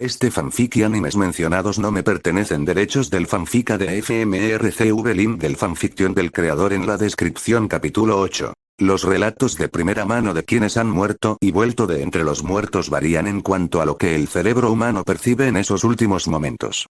Este fanfic y animes mencionados no me pertenecen. Derechos del fanfic de FMRCV. Link del fanfiction del creador en la descripción. Capítulo 8. Los relatos de primera mano de quienes han muerto y vuelto de entre los muertos varían en cuanto a lo que el cerebro humano percibe en esos últimos momentos.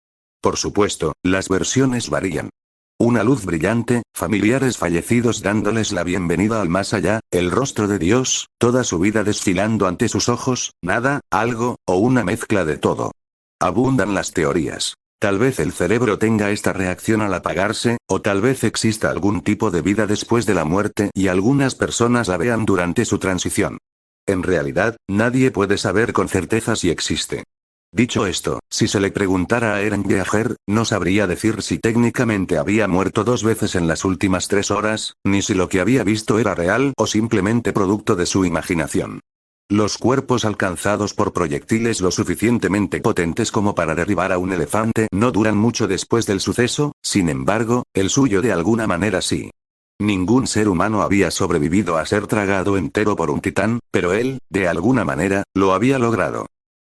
Por supuesto, las versiones varían. Una luz brillante, familiares fallecidos dándoles la bienvenida al más allá, el rostro de Dios, toda su vida desfilando ante sus ojos, nada, algo, o una mezcla de todo. Abundan las teorías. Tal vez el cerebro tenga esta reacción al apagarse, o tal vez exista algún tipo de vida después de la muerte y algunas personas la vean durante su transición. En realidad, nadie puede saber con certeza si existe. Dicho esto, si se le preguntara a Eren Yeager, no sabría decir si técnicamente había muerto 2 veces en las últimas 3 horas, ni si lo que había visto era real o simplemente producto de su imaginación. Los cuerpos alcanzados por proyectiles lo suficientemente potentes como para derribar a un elefante no duran mucho después del suceso, sin embargo, el suyo de alguna manera sí. Ningún ser humano había sobrevivido a ser tragado entero por un titán, pero él, de alguna manera, lo había logrado.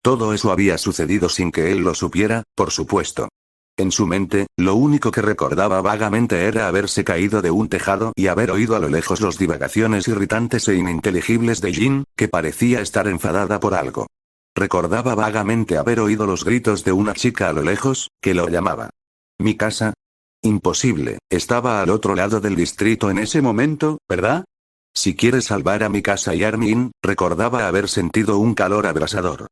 Todo eso había sucedido sin que él lo supiera, por supuesto. En su mente, lo único que recordaba vagamente era haberse caído de un tejado y haber oído a lo lejos las divagaciones irritantes e ininteligibles de Jin, que parecía estar enfadada por algo. Recordaba vagamente haber oído los gritos de una chica a lo lejos, que lo llamaba. ¿Mi casa? Imposible, estaba al otro lado del distrito en ese momento, ¿verdad? Si quieres salvar a mi casa y Armin, recordaba haber sentido un calor abrasador.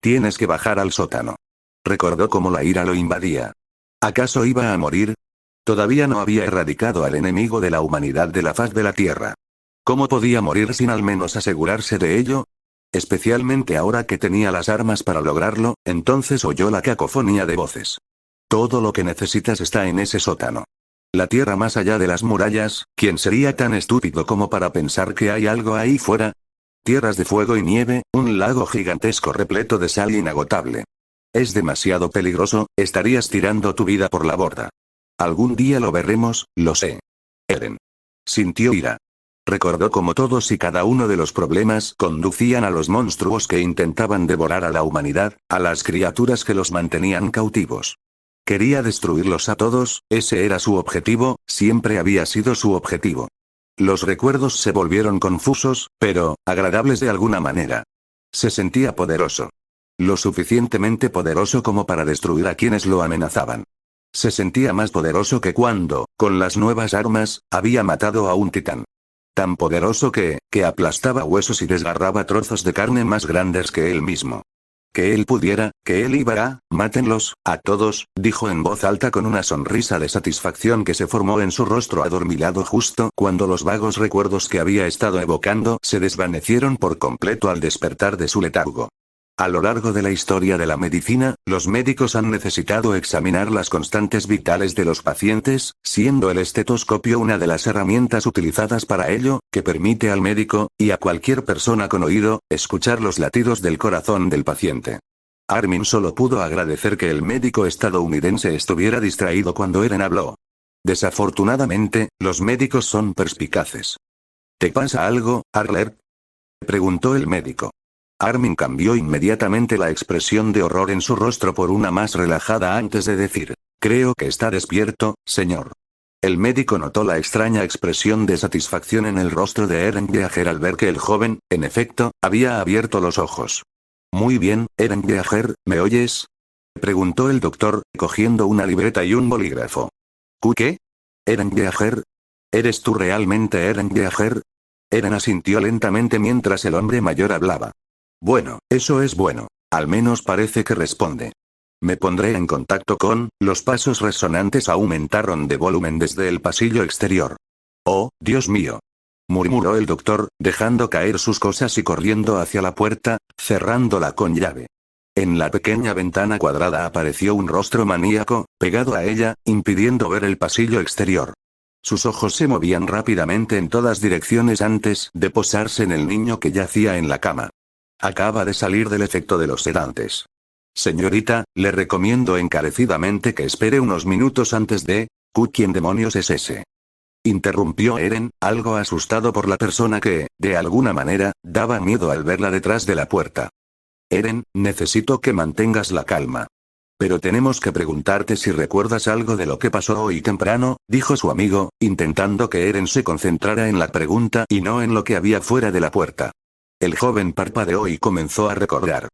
Tienes que bajar al sótano. Recordó cómo la ira lo invadía. ¿Acaso iba a morir? Todavía no había erradicado al enemigo de la humanidad de la faz de la Tierra. ¿Cómo podía morir sin al menos asegurarse de ello? Especialmente ahora que tenía las armas para lograrlo, entonces oyó la cacofonía de voces. Todo lo que necesitas está en ese sótano. La Tierra más allá de las murallas, ¿quién sería tan estúpido como para pensar que hay algo ahí fuera? Tierras de fuego y nieve, un lago gigantesco repleto de sal inagotable. Es demasiado peligroso, estarías tirando tu vida por la borda. Algún día lo veremos, lo sé. Eren. Sintió ira. Recordó cómo todos y cada uno de los problemas conducían a los monstruos que intentaban devorar a la humanidad, a las criaturas que los mantenían cautivos. Quería destruirlos a todos, ese era su objetivo, siempre había sido su objetivo. Los recuerdos se volvieron confusos, pero, agradables de alguna manera. Se sentía poderoso. Lo suficientemente poderoso como para destruir a quienes lo amenazaban. Se sentía más poderoso que cuando, con las nuevas armas, había matado a un titán. Tan poderoso que aplastaba huesos y desgarraba trozos de carne más grandes que él mismo. Que él pudiera, que él iba a, mátenlos, a todos, dijo en voz alta con una sonrisa de satisfacción que se formó en su rostro adormilado justo cuando los vagos recuerdos que había estado evocando se desvanecieron por completo al despertar de su letargo. A lo largo de la historia de la medicina, los médicos han necesitado examinar las constantes vitales de los pacientes, siendo el estetoscopio una de las herramientas utilizadas para ello, que permite al médico, y a cualquier persona con oído, escuchar los latidos del corazón del paciente. Armin solo pudo agradecer que el médico estadounidense estuviera distraído cuando Eren habló. Desafortunadamente, los médicos son perspicaces. ¿Te pasa algo, Arler? Preguntó el médico. Armin cambió inmediatamente la expresión de horror en su rostro por una más relajada antes de decir, creo que está despierto, señor. El médico notó la extraña expresión de satisfacción en el rostro de Eren Yeager al ver que el joven, en efecto, había abierto los ojos. Muy bien, Eren Yeager, ¿me oyes? Preguntó el doctor, cogiendo una libreta y un bolígrafo. ¿Qué? Eren Yeager. ¿Eres tú realmente Eren Yeager? Eren asintió lentamente mientras el hombre mayor hablaba. Bueno, eso es bueno. Al menos parece que responde. Me pondré en contacto con. Los pasos resonantes aumentaron de volumen desde el pasillo exterior. Oh, Dios mío. Murmuró el doctor, dejando caer sus cosas y corriendo hacia la puerta, cerrándola con llave. En la pequeña ventana cuadrada apareció un rostro maníaco, pegado a ella, impidiendo ver el pasillo exterior. Sus ojos se movían rápidamente en todas direcciones antes de posarse en el niño que yacía en la cama. Acaba de salir del efecto de los sedantes. Señorita, le recomiendo encarecidamente que espere unos minutos antes de. ¿Quién demonios es ese? Interrumpió Eren, algo asustado por la persona que, de alguna manera, daba miedo al verla detrás de la puerta. Eren, necesito que mantengas la calma. Pero tenemos que preguntarte si recuerdas algo de lo que pasó hoy temprano, dijo su amigo, intentando que Eren se concentrara en la pregunta y no en lo que había fuera de la puerta. El joven parpadeó y comenzó a recordar.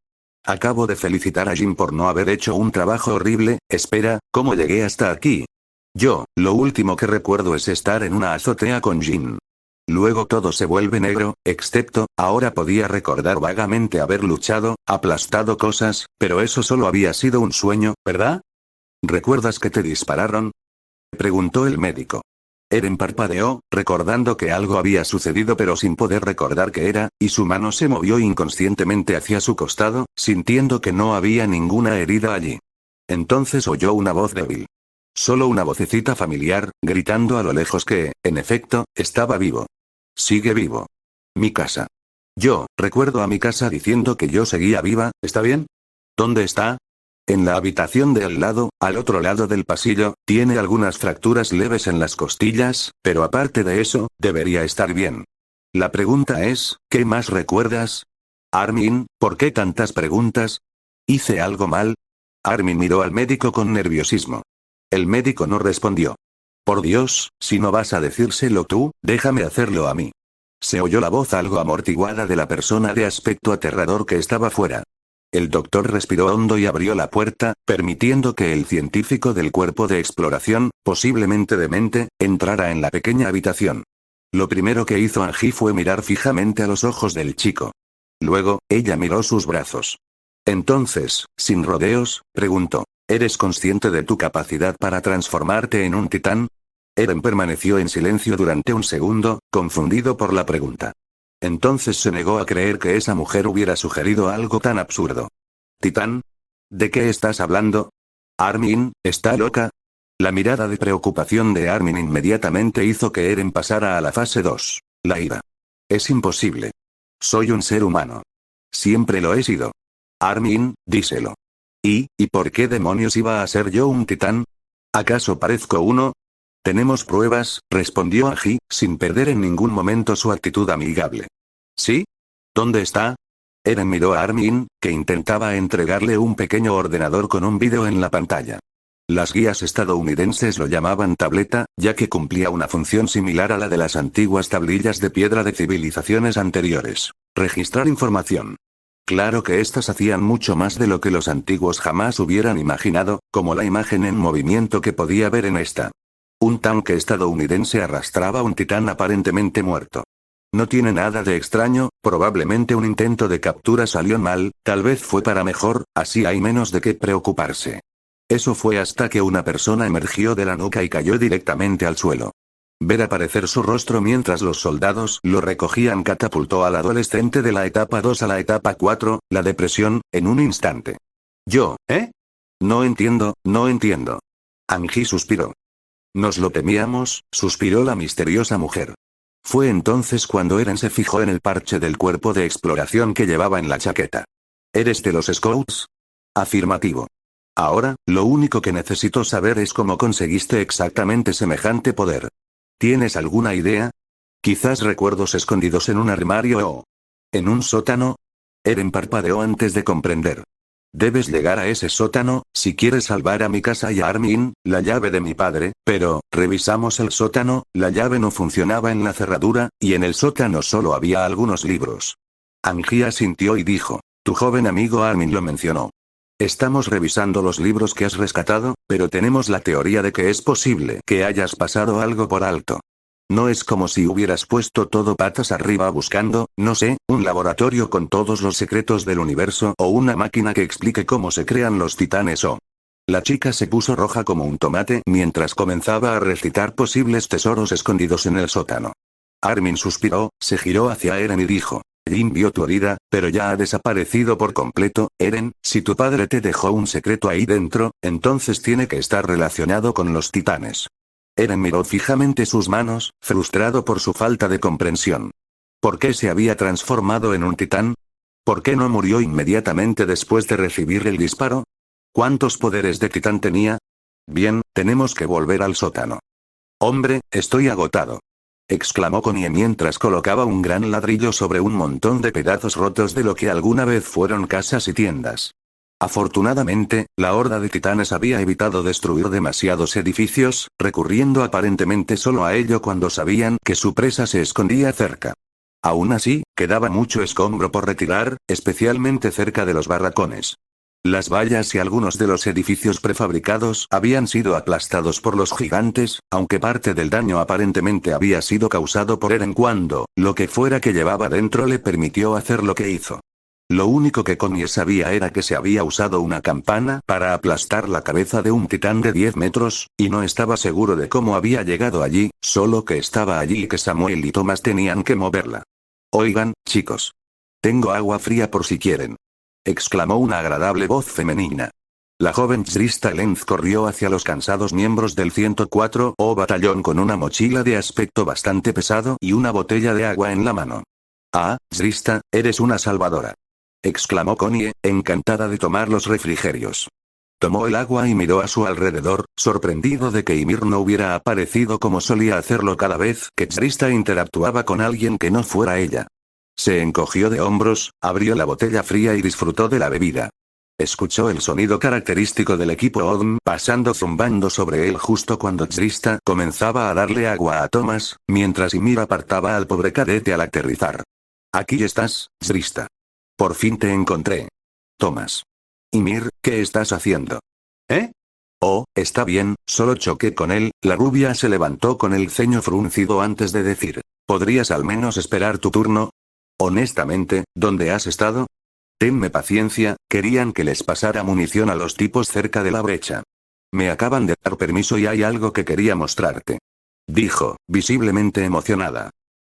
Acabo de felicitar a Jin por no haber hecho un trabajo horrible. Espera, ¿cómo llegué hasta aquí? Lo último que recuerdo es estar en una azotea con Jin. Luego todo se vuelve negro, excepto, ahora podía recordar vagamente haber luchado, aplastado cosas, pero eso solo había sido un sueño, ¿verdad? ¿Recuerdas que te dispararon? Preguntó el médico. Eren parpadeó, recordando que algo había sucedido pero sin poder recordar qué era, y su mano se movió inconscientemente hacia su costado, sintiendo que no había ninguna herida allí. Entonces oyó una voz débil. Solo una vocecita familiar, gritando a lo lejos que, en efecto, estaba vivo. Sigue vivo. Mi casa. Recuerdo a mi casa diciendo que yo seguía viva, ¿está bien? ¿Dónde está? En la habitación de al lado, al otro lado del pasillo, tiene algunas fracturas leves en las costillas, pero aparte de eso, debería estar bien. La pregunta es, ¿qué más recuerdas? Armin, ¿por qué tantas preguntas? ¿Hice algo mal? Armin miró al médico con nerviosismo. El médico no respondió. Por Dios, si no vas a decírselo tú, déjame hacerlo a mí. Se oyó la voz algo amortiguada de la persona de aspecto aterrador que estaba fuera. El doctor respiró hondo y abrió la puerta, permitiendo que el científico del cuerpo de exploración, posiblemente demente, entrara en la pequeña habitación. Lo primero que hizo Angie fue mirar fijamente a los ojos del chico. Luego, ella miró sus brazos. Entonces, sin rodeos, preguntó. ¿Eres consciente de tu capacidad para transformarte en un titán? Eren permaneció en silencio durante un segundo, confundido por la pregunta. Entonces se negó a creer que esa mujer hubiera sugerido algo tan absurdo. ¿Titán? ¿De qué estás hablando? Armin, ¿está loca? La mirada de preocupación de Armin inmediatamente hizo que Eren pasara a la fase 2, la ira. Es imposible. Soy un ser humano. Siempre lo he sido. Armin, díselo. ¿Y por qué demonios iba a ser yo un titán? ¿Acaso parezco uno? Tenemos pruebas, respondió Agi, sin perder en ningún momento su actitud amigable. ¿Sí? ¿Dónde está? Eren miró a Armin, que intentaba entregarle un pequeño ordenador con un vídeo en la pantalla. Las guías estadounidenses lo llamaban tableta, ya que cumplía una función similar a la de las antiguas tablillas de piedra de civilizaciones anteriores. Registrar información. Claro que estas hacían mucho más de lo que los antiguos jamás hubieran imaginado, como la imagen en movimiento que podía ver en esta. Un tanque estadounidense arrastraba un titán aparentemente muerto. No tiene nada de extraño, probablemente un intento de captura salió mal, tal vez fue para mejor, así hay menos de qué preocuparse. Eso fue hasta que una persona emergió de la nuca y cayó directamente al suelo. Ver aparecer su rostro mientras los soldados lo recogían catapultó al adolescente de la etapa 2 a la etapa 4, la depresión, en un instante. No entiendo, no entiendo. Angie suspiró. Nos lo temíamos, suspiró la misteriosa mujer. Fue entonces cuando Eren se fijó en el parche del cuerpo de exploración que llevaba en la chaqueta. ¿Eres de los Scouts? Afirmativo. Ahora, lo único que necesito saber es cómo conseguiste exactamente semejante poder. ¿Tienes alguna idea? Quizás recuerdos escondidos en un armario o... ¿en un sótano? Eren parpadeó antes de comprender. Debes llegar a ese sótano, si quieres salvar a mi casa y a Armin, la llave de mi padre, pero, revisamos el sótano, la llave no funcionaba en la cerradura, y en el sótano solo había algunos libros. Angie asintió y dijo, tu joven amigo Armin lo mencionó. Estamos revisando los libros que has rescatado, pero tenemos la teoría de que es posible que hayas pasado algo por alto. No es como si hubieras puesto todo patas arriba buscando, no sé, un laboratorio con todos los secretos del universo o una máquina que explique cómo se crean los titanes o... La chica se puso roja como un tomate mientras comenzaba a recitar posibles tesoros escondidos en el sótano. Armin suspiró, se giró hacia Eren y dijo. Jin vio tu herida, pero ya ha desaparecido por completo. Eren, si tu padre te dejó un secreto ahí dentro, entonces tiene que estar relacionado con los titanes. Eren miró fijamente sus manos, frustrado por su falta de comprensión. ¿Por qué se había transformado en un titán? ¿Por qué no murió inmediatamente después de recibir el disparo? ¿Cuántos poderes de titán tenía? Bien, tenemos que volver al sótano. Hombre, estoy agotado. exclamó Connie mientras colocaba un gran ladrillo sobre un montón de pedazos rotos de lo que alguna vez fueron casas y tiendas. Afortunadamente, la horda de titanes había evitado destruir demasiados edificios, recurriendo aparentemente solo a ello cuando sabían que su presa se escondía cerca. Aún así, quedaba mucho escombro por retirar, especialmente cerca de los barracones. Las vallas y algunos de los edificios prefabricados habían sido aplastados por los gigantes, aunque parte del daño aparentemente había sido causado por Eren cuando, lo que fuera que llevaba dentro le permitió hacer lo que hizo. Lo único que Connie sabía era que se había usado una campana para aplastar la cabeza de un titán de 10 metros, y no estaba seguro de cómo había llegado allí, solo que estaba allí y que Samuel y Thomas tenían que moverla. Oigan, chicos. Tengo agua fría por si quieren. Exclamó una agradable voz femenina. La joven Trista Lenz corrió hacia los cansados miembros del 104 o batallón con una mochila de aspecto bastante pesado y una botella de agua en la mano. Ah, Trista, eres una salvadora. Exclamó Connie, encantada de tomar los refrigerios. Tomó el agua y miró a su alrededor, sorprendido de que Ymir no hubiera aparecido como solía hacerlo cada vez que Trista interactuaba con alguien que no fuera ella. Se encogió de hombros, abrió la botella fría y disfrutó de la bebida. Escuchó el sonido característico del equipo ODM pasando zumbando sobre él justo cuando Trista comenzaba a darle agua a Thomas, mientras Ymir apartaba al pobre cadete al aterrizar. Aquí estás, Trista. Por fin te encontré. Thomas. Ymir, ¿qué estás haciendo? ¿Eh? Oh, está bien, solo choqué con él. La rubia se levantó con el ceño fruncido antes de decir, ¿podrías al menos esperar tu turno? Honestamente, ¿dónde has estado? Tenme paciencia, querían que les pasara munición a los tipos cerca de la brecha. Me acaban de dar permiso y hay algo que quería mostrarte. Dijo, visiblemente emocionada.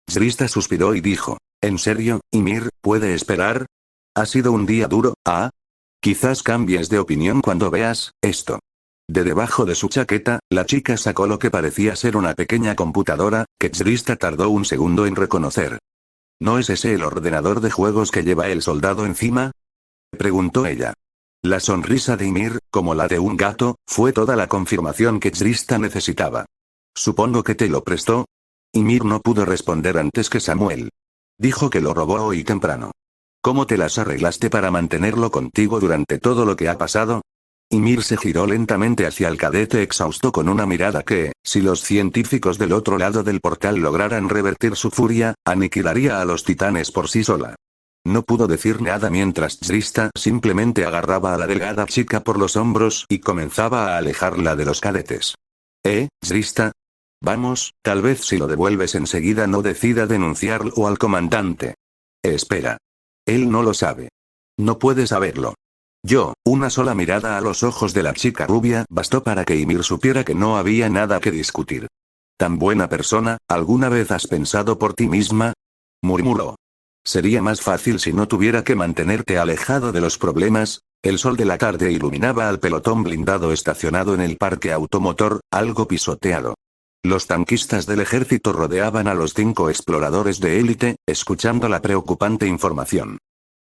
Trista suspiró y dijo, ¿en serio, Ymir, puede esperar? ¿Ha sido un día duro, ah? Quizás cambies de opinión cuando veas esto. De debajo de su chaqueta, la chica sacó lo que parecía ser una pequeña computadora, que Trista tardó un segundo en reconocer. ¿No es ese el ordenador de juegos que lleva el soldado encima? Preguntó ella. La sonrisa de Ymir, como la de un gato, fue toda la confirmación que Trista necesitaba. ¿Supongo que te lo prestó? Ymir no pudo responder antes que Samuel. Dijo que lo robó hoy temprano. ¿Cómo te las arreglaste para mantenerlo contigo durante todo lo que ha pasado? Ymir se giró lentamente hacia el cadete exhausto con una mirada que, si los científicos del otro lado del portal lograran revertir su furia, aniquilaría a los titanes por sí sola. No pudo decir nada mientras Trista simplemente agarraba a la delgada chica por los hombros y comenzaba a alejarla de los cadetes. Trista? Vamos, tal vez si lo devuelves enseguida no decida denunciarlo al comandante. Espera. Él no lo sabe. No puede saberlo. Una sola mirada a los ojos de la chica rubia bastó para que Ymir supiera que no había nada que discutir. ¿Tan buena persona, alguna vez has pensado por ti misma? Murmuró. Sería más fácil si no tuviera que mantenerte alejado de los problemas. El sol de la tarde iluminaba al pelotón blindado estacionado en el parque automotor, algo pisoteado. Los tanquistas del ejército rodeaban a los 5 exploradores de élite, escuchando la preocupante información.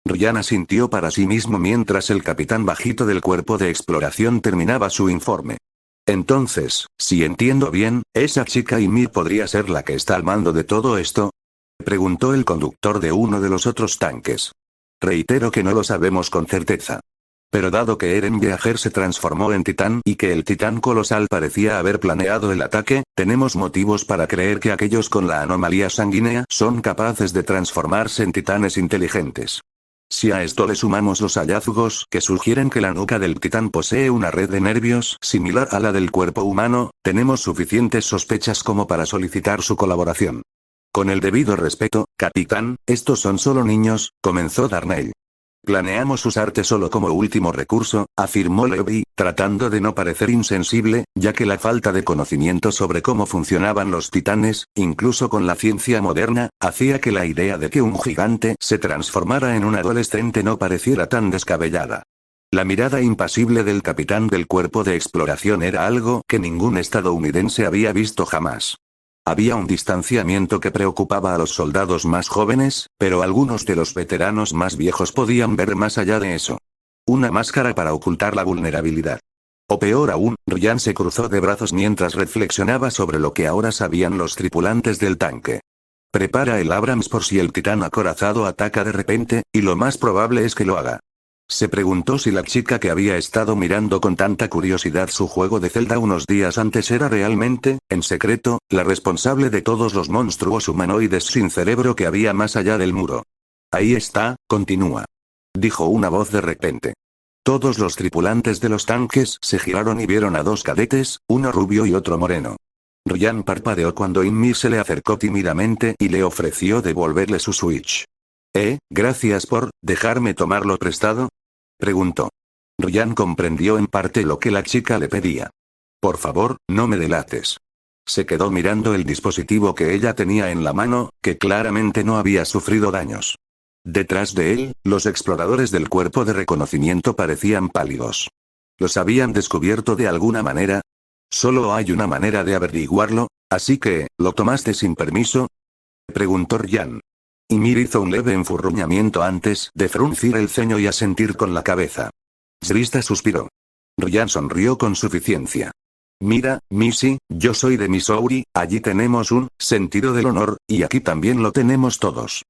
Rihanna sintió para sí mismo mientras el capitán bajito del cuerpo de exploración terminaba su informe. Entonces, si entiendo bien, ¿esa chica Ymir podría ser la que está al mando de todo esto? Preguntó el conductor de uno de los otros tanques. Reitero que no lo sabemos con certeza. Pero dado que Eren Yeager se transformó en titán y que el titán colosal parecía haber planeado el ataque, tenemos motivos para creer que aquellos con la anomalía sanguínea son capaces de transformarse en titanes inteligentes. Si a esto le sumamos los hallazgos que sugieren que la nuca del titán posee una red de nervios similar a la del cuerpo humano, tenemos suficientes sospechas como para solicitar su colaboración. Con el debido respeto, capitán, estos son solo niños, comenzó Darnell. Planeamos usarte solo como último recurso, afirmó Levi, tratando de no parecer insensible, ya que la falta de conocimiento sobre cómo funcionaban los titanes, incluso con la ciencia moderna, hacía que la idea de que un gigante se transformara en un adolescente no pareciera tan descabellada. La mirada impasible del capitán del cuerpo de exploración era algo que ningún estadounidense había visto jamás. Había un distanciamiento que preocupaba a los soldados más jóvenes, pero algunos de los veteranos más viejos podían ver más allá de eso. Una máscara para ocultar la vulnerabilidad. O peor aún, Ryan se cruzó de brazos mientras reflexionaba sobre lo que ahora sabían los tripulantes del tanque. Prepara el Abrams por si el titán acorazado ataca de repente, y lo más probable es que lo haga. Se preguntó si la chica que había estado mirando con tanta curiosidad su juego de Zelda unos días antes era realmente, en secreto, la responsable de todos los monstruos humanoides sin cerebro que había más allá del muro. Ahí está, continúa. Dijo una voz de repente. Todos los tripulantes de los tanques se giraron y vieron a dos cadetes, uno rubio y otro moreno. Ryan parpadeó cuando Ymir se le acercó tímidamente y le ofreció devolverle su Switch. Gracias por dejarme tomarlo prestado. Preguntó. Ryan comprendió en parte lo que la chica le pedía. Por favor, no me delates. Se quedó mirando el dispositivo que ella tenía en la mano, que claramente no había sufrido daños. Detrás de él, los exploradores del cuerpo de reconocimiento parecían pálidos. ¿Los habían descubierto de alguna manera? Solo hay una manera de averiguarlo, así que, ¿lo tomaste sin permiso? Preguntó Ryan. Ymir hizo un leve enfurruñamiento antes de fruncir el ceño y asentir con la cabeza. Zrista suspiró. Ryan sonrió con suficiencia. Mira, Missy, yo soy de Missouri, allí tenemos un sentido del honor, y aquí también lo tenemos todos.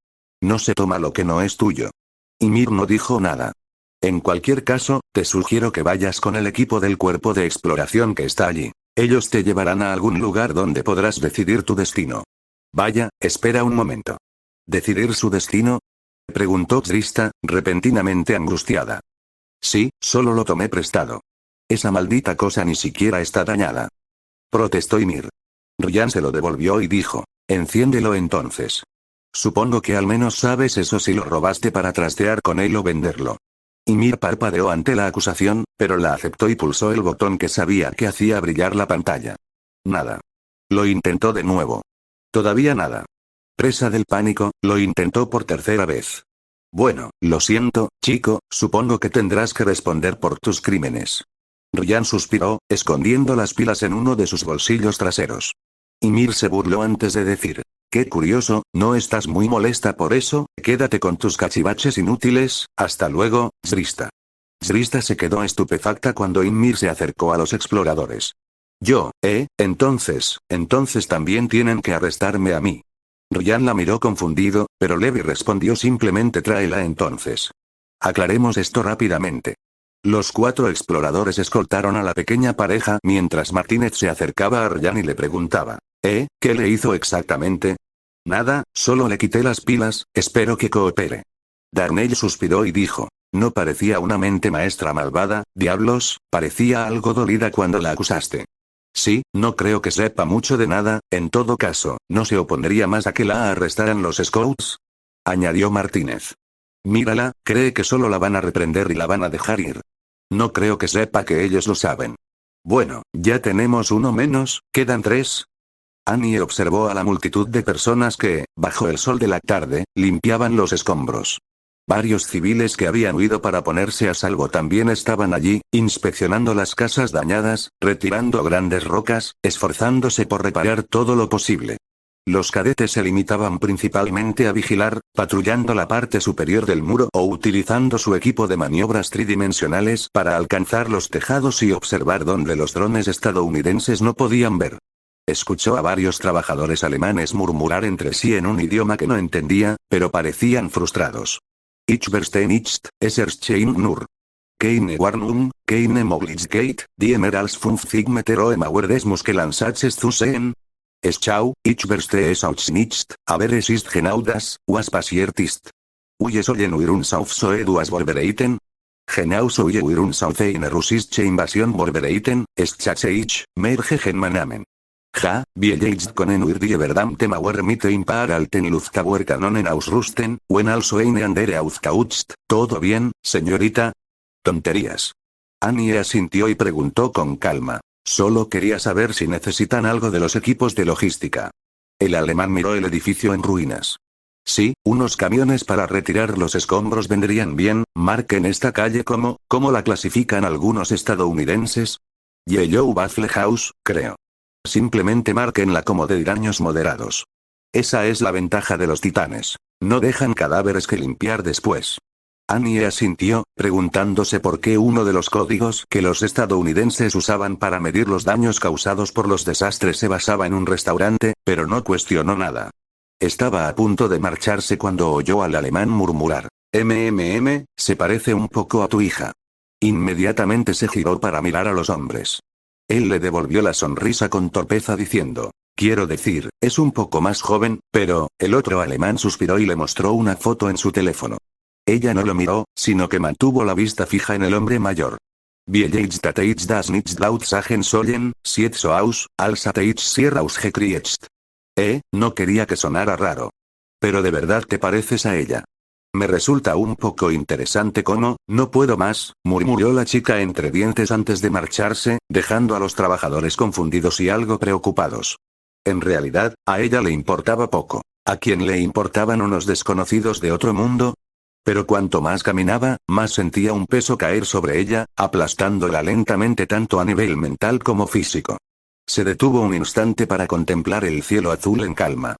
No se toma lo que no es tuyo. Ymir no dijo nada. En cualquier caso, te sugiero que vayas con el equipo del cuerpo de exploración que está allí. Ellos te llevarán a algún lugar donde podrás decidir tu destino. Vaya, espera un momento. ¿Decidir su destino? Preguntó Zrista, repentinamente angustiada. Sí, solo lo tomé prestado. Esa maldita cosa ni siquiera está dañada. Protestó Ymir. Ryan se lo devolvió y dijo, enciéndelo entonces. Supongo que al menos sabes eso si lo robaste para trastear con él o venderlo. Ymir parpadeó ante la acusación, pero la aceptó y pulsó el botón que sabía que hacía brillar la pantalla. Nada. Lo intentó de nuevo. Todavía nada. Presa del pánico, lo intentó por tercera vez. Bueno, lo siento, chico, supongo que tendrás que responder por tus crímenes. Ryan suspiró, escondiendo las pilas en uno de sus bolsillos traseros. Ymir se burló antes de decir, qué curioso, ¿no estás muy molesta por eso? Quédate con tus cachivaches inútiles, hasta luego, Zrista. Zrista se quedó estupefacta cuando Ymir se acercó a los exploradores. Entonces también tienen que arrestarme a mí. Ryan la miró confundido, pero Levi respondió simplemente tráela entonces. Aclaremos esto rápidamente. Los 4 exploradores escoltaron a la pequeña pareja mientras Martínez se acercaba a Ryan y le preguntaba, ¿qué le hizo exactamente? Nada, solo le quité las pilas, espero que coopere. Darnell suspiró y dijo, no parecía una mente maestra malvada, diablos, parecía algo dolida cuando la acusaste. Sí, no creo que sepa mucho de nada, en todo caso, ¿no se opondría más a que la arrestaran los Scouts? Añadió Martínez. Mírala, cree que solo la van a reprender y la van a dejar ir. No creo que sepa que ellos lo saben. Bueno, ya tenemos uno menos, quedan 3. Annie observó a la multitud de personas que, bajo el sol de la tarde, limpiaban los escombros. Varios civiles que habían huido para ponerse a salvo también estaban allí, inspeccionando las casas dañadas, retirando grandes rocas, esforzándose por reparar todo lo posible. Los cadetes se limitaban principalmente a vigilar, patrullando la parte superior del muro o utilizando su equipo de maniobras tridimensionales para alcanzar los tejados y observar donde los drones estadounidenses no podían ver. Escuchó a varios trabajadores alemanes murmurar entre sí en un idioma que no entendía, pero parecían frustrados. Ich verstehe nicht, es erscheint nur. Keine Warnung, keine Möglichkeit, die mehr als 50 Meter hohe Mauer des Muskelansatzes zu sehen. Schau, ich verstehe es auch nicht, aber es ist genau das, was passiert ist. Uye sollen wir uns auf so etwas vorbereiten? Genau so wir uns auf eine russische Invasion vorbereiten, es schätze ich, mehr Gegenmannen. Ja, wir jetzt können wir die verdammte Mauer mit ein paar alten Luftabwehrkanonen ausrüsten, wenn also eine andere ausgeutzt, ¿todo bien, señorita? Tonterías. Annie asintió y preguntó con calma. Solo quería saber si necesitan algo de los equipos de logística. El alemán miró el edificio en ruinas. Sí, unos camiones para retirar los escombros vendrían bien, marquen esta calle como la clasifican algunos estadounidenses. Yellow Waffle House, creo. Simplemente márquenla como de daños moderados. Esa es la ventaja de los titanes. No dejan cadáveres que limpiar después. Annie asintió, preguntándose por qué uno de los códigos que los estadounidenses usaban para medir los daños causados por los desastres se basaba en un restaurante, pero no cuestionó nada. Estaba a punto de marcharse cuando oyó al alemán murmurar: se parece un poco a tu hija. Inmediatamente se giró para mirar a los hombres. Él le devolvió la sonrisa con torpeza diciendo: quiero decir, es un poco más joven, pero, el otro alemán suspiró y le mostró una foto en su teléfono. Ella no lo miró, sino que mantuvo la vista fija en el hombre mayor. Wie jetzt dat ich das nicht laut sagen sollen, sieht so aus, als hatte ich sehr ausgekriegt. No quería que sonara raro. Pero de verdad te pareces a ella. Me resulta un poco interesante cómo, no puedo más, murmuró la chica entre dientes antes de marcharse, dejando a los trabajadores confundidos y algo preocupados. En realidad, a ella le importaba poco. ¿A quién le importaban unos desconocidos de otro mundo? Pero cuanto más caminaba, más sentía un peso caer sobre ella, aplastándola lentamente tanto a nivel mental como físico. Se detuvo un instante para contemplar el cielo azul en calma.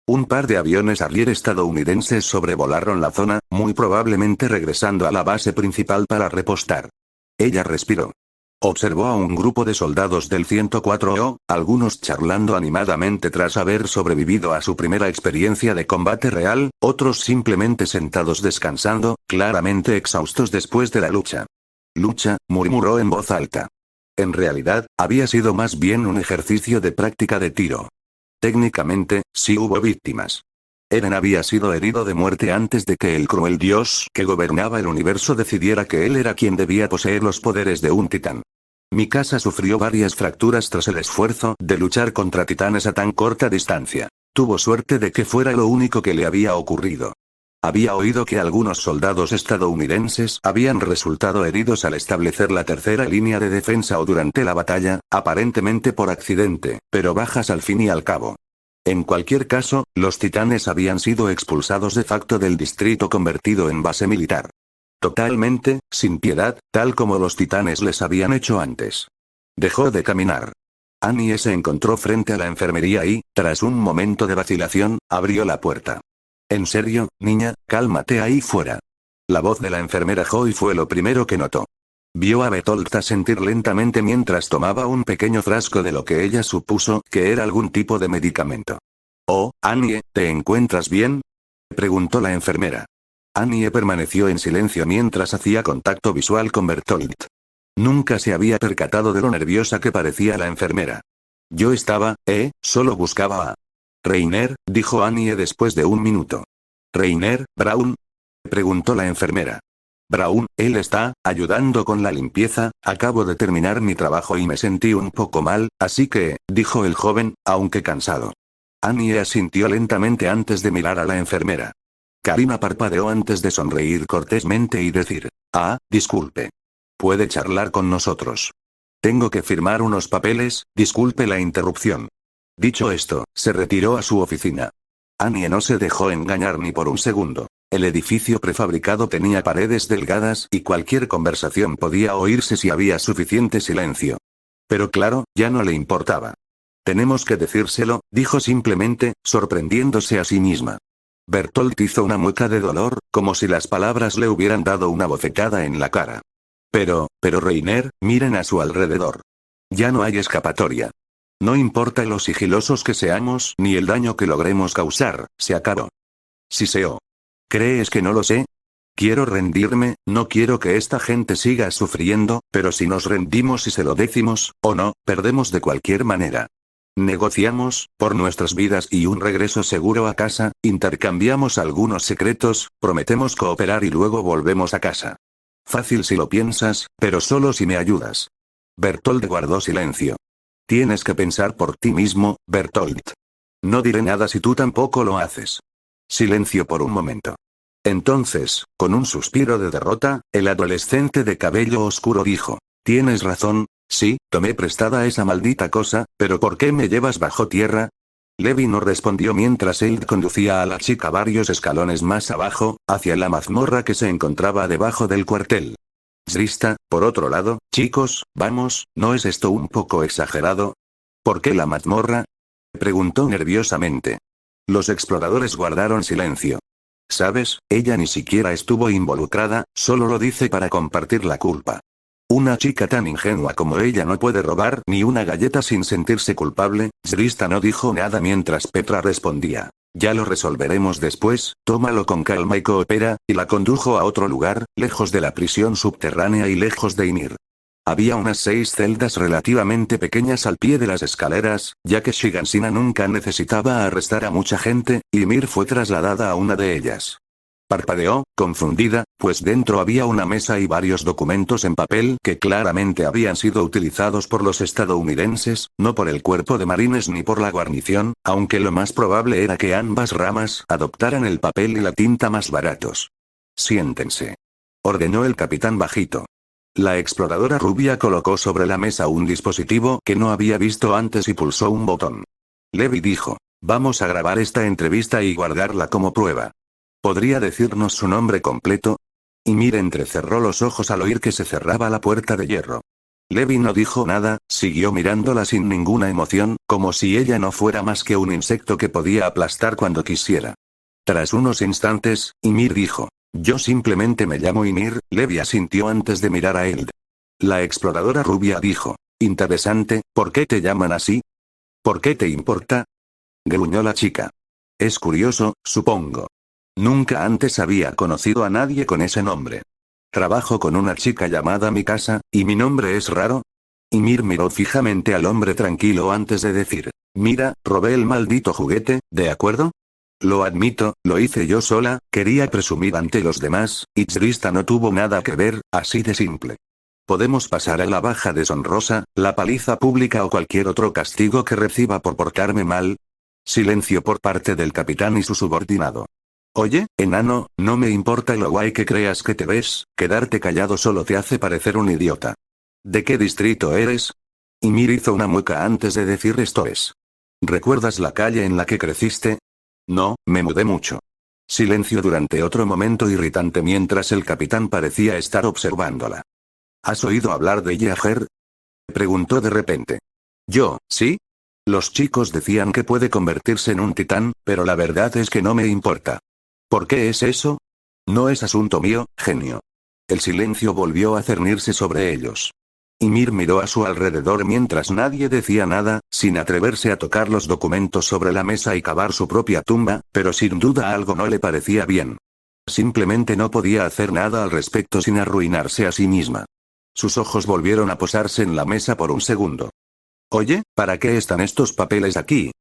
Un par de aviones Harrier estadounidenses sobrevolaron la zona, muy probablemente regresando a la base principal para repostar. Ella respiró. Observó a un grupo de soldados del 104O, algunos charlando animadamente tras haber sobrevivido a su primera experiencia de combate real, otros simplemente sentados descansando, claramente exhaustos después de la lucha. Lucha, murmuró en voz alta. En realidad, había sido más bien un ejercicio de práctica de tiro. Técnicamente, sí hubo víctimas. Eren había sido herido de muerte antes de que el cruel dios que gobernaba el universo decidiera que él era quien debía poseer los poderes de un titán. Mikasa sufrió varias fracturas tras el esfuerzo de luchar contra titanes a tan corta distancia. Tuvo suerte de que fuera lo único que le había ocurrido. Había oído que algunos soldados estadounidenses habían resultado heridos al establecer la tercera línea de defensa o durante la batalla, aparentemente por accidente, pero bajas al fin y al cabo. En cualquier caso, los titanes habían sido expulsados de facto del distrito convertido en base militar. Totalmente, sin piedad, tal como los titanes les habían hecho antes. Dejó de caminar. Annie se encontró frente a la enfermería y, tras un momento de vacilación, abrió la puerta. En serio, niña, cálmate ahí fuera. La voz de la enfermera Joy fue lo primero que notó. Vio a Bertolt asentir lentamente mientras tomaba un pequeño frasco de lo que ella supuso que era algún tipo de medicamento. «Oh, Annie, ¿te encuentras bien?», preguntó la enfermera. Annie permaneció en silencio mientras hacía contacto visual con Bertolt. Nunca se había percatado de lo nerviosa que parecía la enfermera. «Yo estaba, solo buscaba a Reiner», dijo Annie después de un minuto. «¿Reiner, Braun?», preguntó la enfermera. «Braun, él está ayudando con la limpieza, acabo de terminar mi trabajo y me sentí un poco mal, así que», dijo el joven, aunque cansado. Annie asintió lentamente antes de mirar a la enfermera. Karina parpadeó antes de sonreír cortésmente y decir: «Ah, disculpe. Puede charlar con nosotros. Tengo que firmar unos papeles, disculpe la interrupción». Dicho esto, se retiró a su oficina. Annie no se dejó engañar ni por un segundo. El edificio prefabricado tenía paredes delgadas y cualquier conversación podía oírse si había suficiente silencio. Pero claro, ya no le importaba. «Tenemos que decírselo», dijo simplemente, sorprendiéndose a sí misma. Bertolt hizo una mueca de dolor, como si las palabras le hubieran dado una bofetada en la cara. Pero Reiner, miren a su alrededor. Ya no hay escapatoria. No importa lo sigilosos que seamos ni el daño que logremos causar, se acabó. Siseo. ¿Crees que no lo sé? Quiero rendirme, no quiero que esta gente siga sufriendo, pero si nos rendimos y se lo decimos, o no, perdemos de cualquier manera. Negociamos, por nuestras vidas y un regreso seguro a casa, intercambiamos algunos secretos, prometemos cooperar y luego volvemos a casa. Fácil si lo piensas, pero solo si me ayudas. Bertolt guardó silencio. Tienes que pensar por ti mismo, Bertolt. No diré nada si tú tampoco lo haces. Silencio por un momento. Entonces, con un suspiro de derrota, el adolescente de cabello oscuro dijo: «Tienes razón, sí, tomé prestada esa maldita cosa, pero ¿por qué me llevas bajo tierra?». Levi no respondió mientras él conducía a la chica varios escalones más abajo, hacia la mazmorra que se encontraba debajo del cuartel. Zrista, por otro lado, chicos, vamos, ¿no es esto un poco exagerado? ¿Por qué la mazmorra?, preguntó nerviosamente. Los exploradores guardaron silencio. ¿Sabes? Ella ni siquiera estuvo involucrada, solo lo dice para compartir la culpa. Una chica tan ingenua como ella no puede robar ni una galleta sin sentirse culpable. Zrista no dijo nada mientras Petra respondía. Ya lo resolveremos después, tómalo con calma y coopera, y la condujo a otro lugar, lejos de la prisión subterránea y lejos de Ymir. Había unas 6 celdas relativamente pequeñas al pie de las escaleras, ya que Shigansina nunca necesitaba arrestar a mucha gente, y Ymir fue trasladada a una de ellas. Parpadeó, confundida, pues dentro había una mesa y varios documentos en papel que claramente habían sido utilizados por los estadounidenses, no por el cuerpo de marines ni por la guarnición, aunque lo más probable era que ambas ramas adoptaran el papel y la tinta más baratos. Siéntense. Ordenó el capitán bajito. La exploradora rubia colocó sobre la mesa un dispositivo que no había visto antes y pulsó un botón. Levi dijo, vamos a grabar esta entrevista y guardarla como prueba. ¿Podría decirnos su nombre completo? Ymir entrecerró los ojos al oír que se cerraba la puerta de hierro. Levi no dijo nada, siguió mirándola sin ninguna emoción, como si ella no fuera más que un insecto que podía aplastar cuando quisiera. Tras unos instantes, Ymir dijo, yo simplemente me llamo Ymir. Levi asintió antes de mirar a Eld. La exploradora rubia dijo, interesante, ¿por qué te llaman así? ¿Por qué te importa? Gruñó la chica. Es curioso, supongo. Nunca antes había conocido a nadie con ese nombre. Trabajo con una chica llamada Mikasa, ¿y mi nombre es raro? Ymir miró fijamente al hombre tranquilo antes de decir, mira, robé el maldito juguete, ¿de acuerdo? Lo admito, lo hice yo sola, quería presumir ante los demás, y Zrista no tuvo nada que ver, así de simple. Podemos pasar a la baja deshonrosa, la paliza pública o cualquier otro castigo que reciba por portarme mal. Silencio por parte del capitán y su subordinado. Oye, enano, no me importa lo guay que creas que te ves, quedarte callado solo te hace parecer un idiota. ¿De qué distrito eres? Ymir hizo una mueca antes de decir esto es. ¿Recuerdas la calle en la que creciste? No, me mudé mucho. Silencio durante otro momento irritante mientras el capitán parecía estar observándola. ¿Has oído hablar de Yeager? Preguntó de repente. Yo, ¿sí? Los chicos decían que puede convertirse en un titán, pero la verdad es que no me importa. ¿Por qué es eso? No es asunto mío, genio. El silencio volvió a cernirse sobre ellos. Ymir miró a su alrededor mientras nadie decía nada, sin atreverse a tocar los documentos sobre la mesa y cavar su propia tumba, pero sin duda algo no le parecía bien. Simplemente no podía hacer nada al respecto sin arruinarse a sí misma. Sus ojos volvieron a posarse en la mesa por un segundo. Oye, ¿para qué están estos papeles aquí?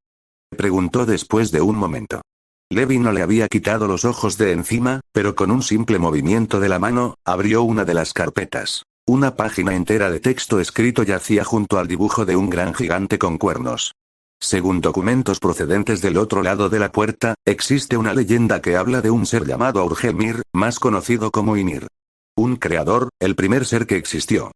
Preguntó después de un momento. Levi no le había quitado los ojos de encima, pero con un simple movimiento de la mano, abrió una de las carpetas. Una página entera de texto escrito yacía junto al dibujo de un gran gigante con cuernos. Según documentos procedentes del otro lado de la puerta, existe una leyenda que habla de un ser llamado Aurgelmir, más conocido como Ymir. Un creador, el primer ser que existió.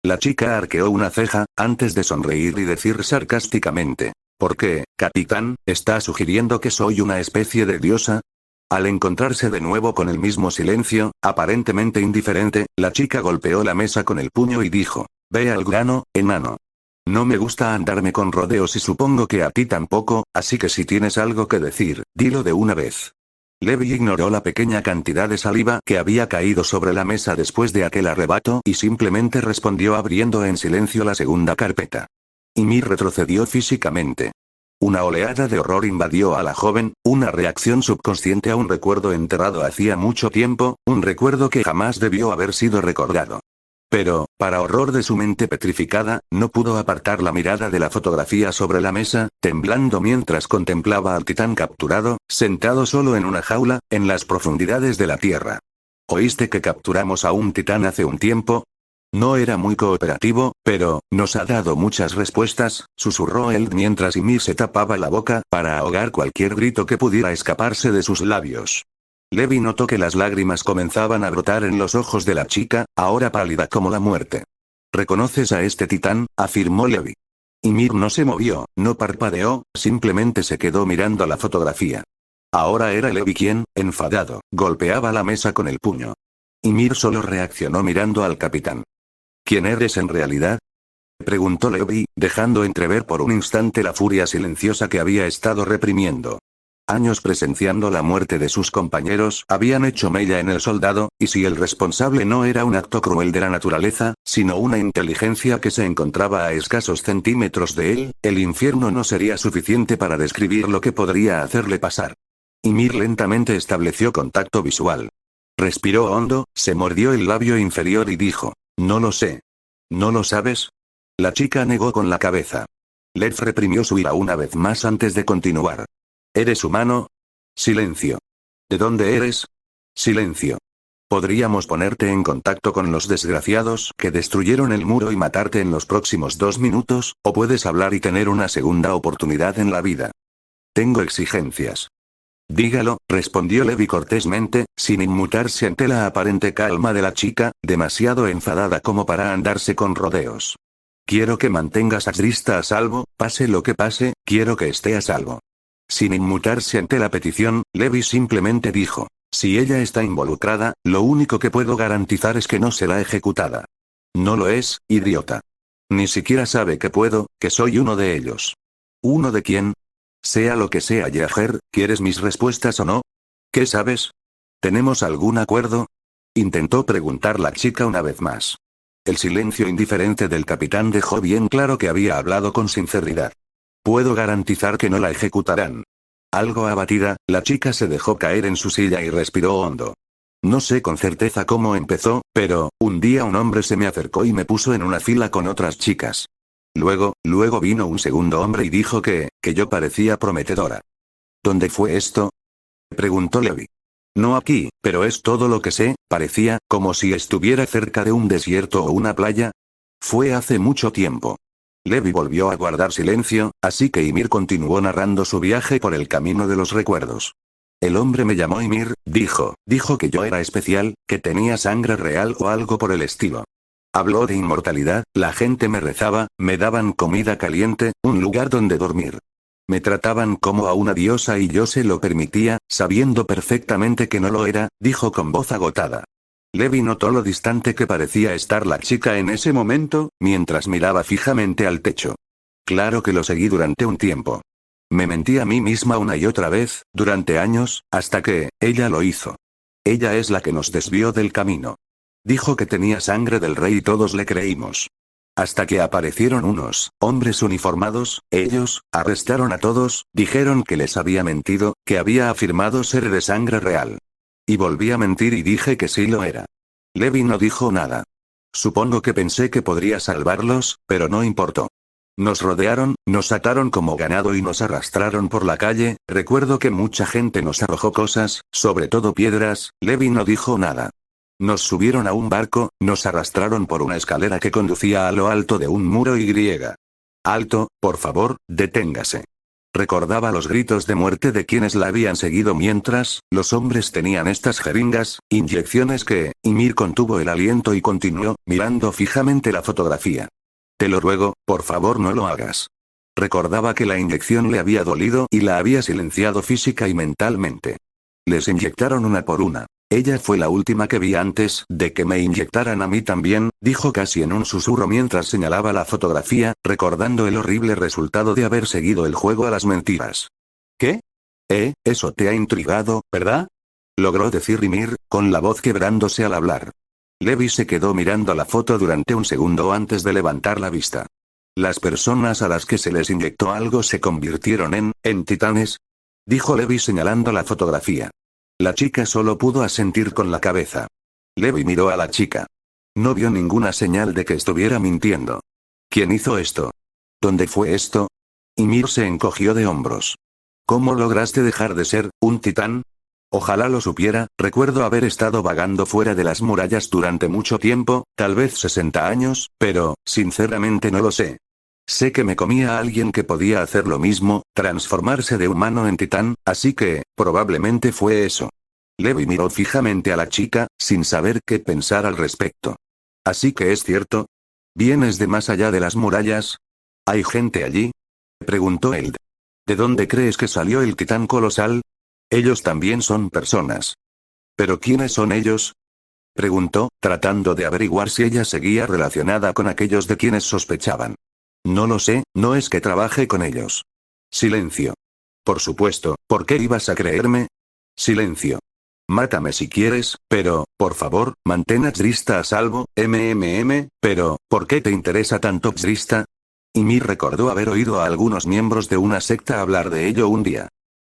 La chica arqueó una ceja, antes de sonreír y decir sarcásticamente. ¿Por qué, capitán, está sugiriendo que soy una especie de diosa? Al encontrarse de nuevo con el mismo silencio, aparentemente indiferente, la chica golpeó la mesa con el puño y dijo, ve al grano, enano. No me gusta andarme con rodeos y supongo que a ti tampoco, así que si tienes algo que decir, dilo de una vez. Levi ignoró la pequeña cantidad de saliva que había caído sobre la mesa después de aquel arrebato y simplemente respondió abriendo en silencio la segunda carpeta. Ymir retrocedió físicamente. Una oleada de horror invadió a la joven, una reacción subconsciente a un recuerdo enterrado hacía mucho tiempo, un recuerdo que jamás debió haber sido recordado. Pero, para horror de su mente petrificada, no pudo apartar la mirada de la fotografía sobre la mesa, temblando mientras contemplaba al titán capturado, sentado solo en una jaula, en las profundidades de la tierra. ¿Oíste que capturamos a un titán hace un tiempo? No era muy cooperativo, pero, nos ha dado muchas respuestas, susurró él mientras Ymir se tapaba la boca, para ahogar cualquier grito que pudiera escaparse de sus labios. Levi notó que las lágrimas comenzaban a brotar en los ojos de la chica, ahora pálida como la muerte. ¿Reconoces a este titán?, afirmó Levi. Ymir no se movió, no parpadeó, simplemente se quedó mirando la fotografía. Ahora era Levi quien, enfadado, golpeaba la mesa con el puño. Ymir solo reaccionó mirando al capitán. ¿Quién eres en realidad?, preguntó Levi, dejando entrever por un instante la furia silenciosa que había estado reprimiendo. Años presenciando la muerte de sus compañeros habían hecho mella en el soldado, y si el responsable no era un acto cruel de la naturaleza, sino una inteligencia que se encontraba a escasos centímetros de él, el infierno no sería suficiente para describir lo que podría hacerle pasar. Ymir lentamente estableció contacto visual. Respiró hondo, se mordió el labio inferior y dijo: no lo sé. ¿No lo sabes? La chica negó con la cabeza. Lev reprimió su ira una vez más antes de continuar. ¿Eres humano? Silencio. ¿De dónde eres? Silencio. Podríamos ponerte en contacto con los desgraciados que destruyeron el muro y matarte en los próximos 2 minutos, o puedes hablar y tener una segunda oportunidad en la vida. Tengo exigencias. Dígalo, respondió Levi cortésmente, sin inmutarse ante la aparente calma de la chica, demasiado enfadada como para andarse con rodeos. Quiero que mantengas a Trista a salvo, pase lo que pase, quiero que esté a salvo. Sin inmutarse ante la petición, Levi simplemente dijo: si ella está involucrada, lo único que puedo garantizar es que no será ejecutada. No lo es, idiota. Ni siquiera sabe que puedo, que soy uno de ellos. ¿Uno de quién? Sea lo que sea, Yajer, ¿quieres mis respuestas o no? ¿Qué sabes? ¿Tenemos algún acuerdo? Intentó preguntar la chica una vez más. El silencio indiferente del capitán dejó bien claro que había hablado con sinceridad. Puedo garantizar que no la ejecutarán. Algo abatida, la chica se dejó caer en su silla y respiró hondo. No sé con certeza cómo empezó, pero, un día un hombre se me acercó y me puso en una fila con otras chicas. Luego vino un segundo hombre y dijo que yo parecía prometedora. ¿Dónde fue esto? Preguntó Levi. No aquí, pero es todo lo que sé, parecía, como si estuviera cerca de un desierto o una playa. Fue hace mucho tiempo. Levi volvió a guardar silencio, así que Ymir continuó narrando su viaje por el camino de los recuerdos. El hombre me llamó Ymir, dijo que yo era especial, que tenía sangre real o algo por el estilo. Habló de inmortalidad, la gente me rezaba, me daban comida caliente, un lugar donde dormir. Me trataban como a una diosa y yo se lo permitía, sabiendo perfectamente que no lo era, dijo con voz agotada. Levi notó lo distante que parecía estar la chica en ese momento, mientras miraba fijamente al techo. Claro que lo seguí durante un tiempo. Me mentí a mí misma una y otra vez, durante años, hasta que, ella lo hizo. Ella es la que nos desvió del camino. Dijo que tenía sangre del rey y todos le creímos. Hasta que aparecieron unos hombres uniformados, ellos arrestaron a todos, dijeron que les había mentido, que había afirmado ser de sangre real. Y volví a mentir y dije que sí lo era. Levi no dijo nada. Supongo que pensé que podría salvarlos, pero no importó. Nos rodearon, nos ataron como ganado y nos arrastraron por la calle, recuerdo que mucha gente nos arrojó cosas, sobre todo piedras, Levi no dijo nada. Nos subieron a un barco, nos arrastraron por una escalera que conducía a lo alto de un muro y. Alto, por favor, deténgase. Recordaba los gritos de muerte de quienes la habían seguido mientras, los hombres tenían estas jeringas, inyecciones que, Ymir contuvo el aliento y continuó, mirando fijamente la fotografía. Te lo ruego, por favor no lo hagas. Recordaba que la inyección le había dolido y la había silenciado física y mentalmente. Les inyectaron una por una. Ella fue la última que vi antes de que me inyectaran a mí también, dijo casi en un susurro mientras señalaba la fotografía, recordando el horrible resultado de haber seguido el juego a las mentiras. ¿Qué? Eso te ha intrigado, ¿verdad? Logró decir Ymir, con la voz quebrándose al hablar. Levi se quedó mirando la foto durante un segundo antes de levantar la vista. Las personas a las que se les inyectó algo se convirtieron en titanes, dijo Levi señalando la fotografía. La chica solo pudo asentir con la cabeza. Levi miró a la chica. No vio ninguna señal de que estuviera mintiendo. ¿Quién hizo esto? ¿Dónde fue esto? Ymir se encogió de hombros. ¿Cómo lograste dejar de ser un titán? Ojalá lo supiera, recuerdo haber estado vagando fuera de las murallas durante mucho tiempo, tal vez 60 años, pero, sinceramente no lo sé. Sé que me comía a alguien que podía hacer lo mismo, transformarse de humano en titán, así que, probablemente fue eso. Levi miró fijamente a la chica, sin saber qué pensar al respecto. ¿Así que es cierto? ¿Vienes de más allá de las murallas? ¿Hay gente allí? Preguntó él. ¿De dónde crees que salió el titán colosal? Ellos también son personas. ¿Pero quiénes son ellos? Preguntó, tratando de averiguar si ella seguía relacionada con aquellos de quienes sospechaban. No lo sé, no es que trabaje con ellos. Silencio. Por supuesto, ¿por qué ibas a creerme? Silencio. Mátame si quieres, pero, por favor, mantén a Trista a salvo, pero, ¿por qué te interesa tanto Trista? Ymir recordó haber oído a algunos miembros de una secta hablar de ello un día.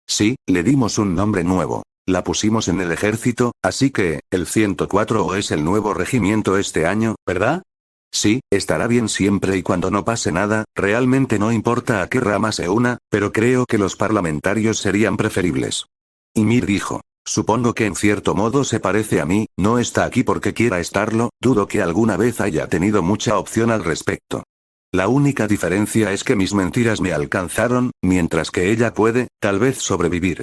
Sí, le dimos un nombre nuevo. La pusimos en el ejército, así que, el 104 es el nuevo regimiento este año, ¿verdad? Sí, estará bien siempre y cuando no pase nada, realmente no importa a qué rama se una, pero creo que los parlamentarios serían preferibles. Ymir dijo. Supongo que en cierto modo se parece a mí, no está aquí porque quiera estarlo, dudo que alguna vez haya tenido mucha opción al respecto. La única diferencia es que mis mentiras me alcanzaron, mientras que ella puede, tal vez sobrevivir.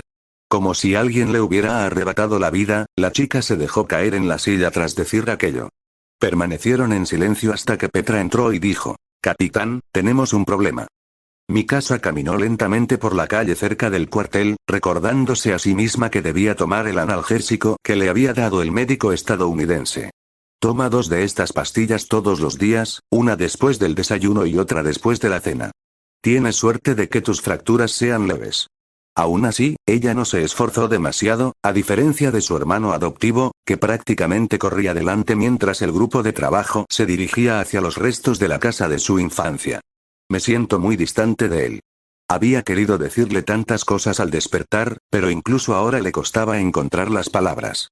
Como si alguien le hubiera arrebatado la vida, la chica se dejó caer en la silla tras decir aquello. Permanecieron en silencio hasta que Petra entró y dijo, Capitán, tenemos un problema. Mikasa caminó lentamente por la calle cerca del cuartel, recordándose a sí misma que debía tomar el analgésico que le había dado el médico estadounidense. Toma 2 de estas pastillas todos los días, una después del desayuno y otra después de la cena. Tienes suerte de que tus fracturas sean leves. Aún así, ella no se esforzó demasiado, a diferencia de su hermano adoptivo, que prácticamente corría delante mientras el grupo de trabajo se dirigía hacia los restos de la casa de su infancia. Me siento muy distante de él. Había querido decirle tantas cosas al despertar, pero incluso ahora le costaba encontrar las palabras.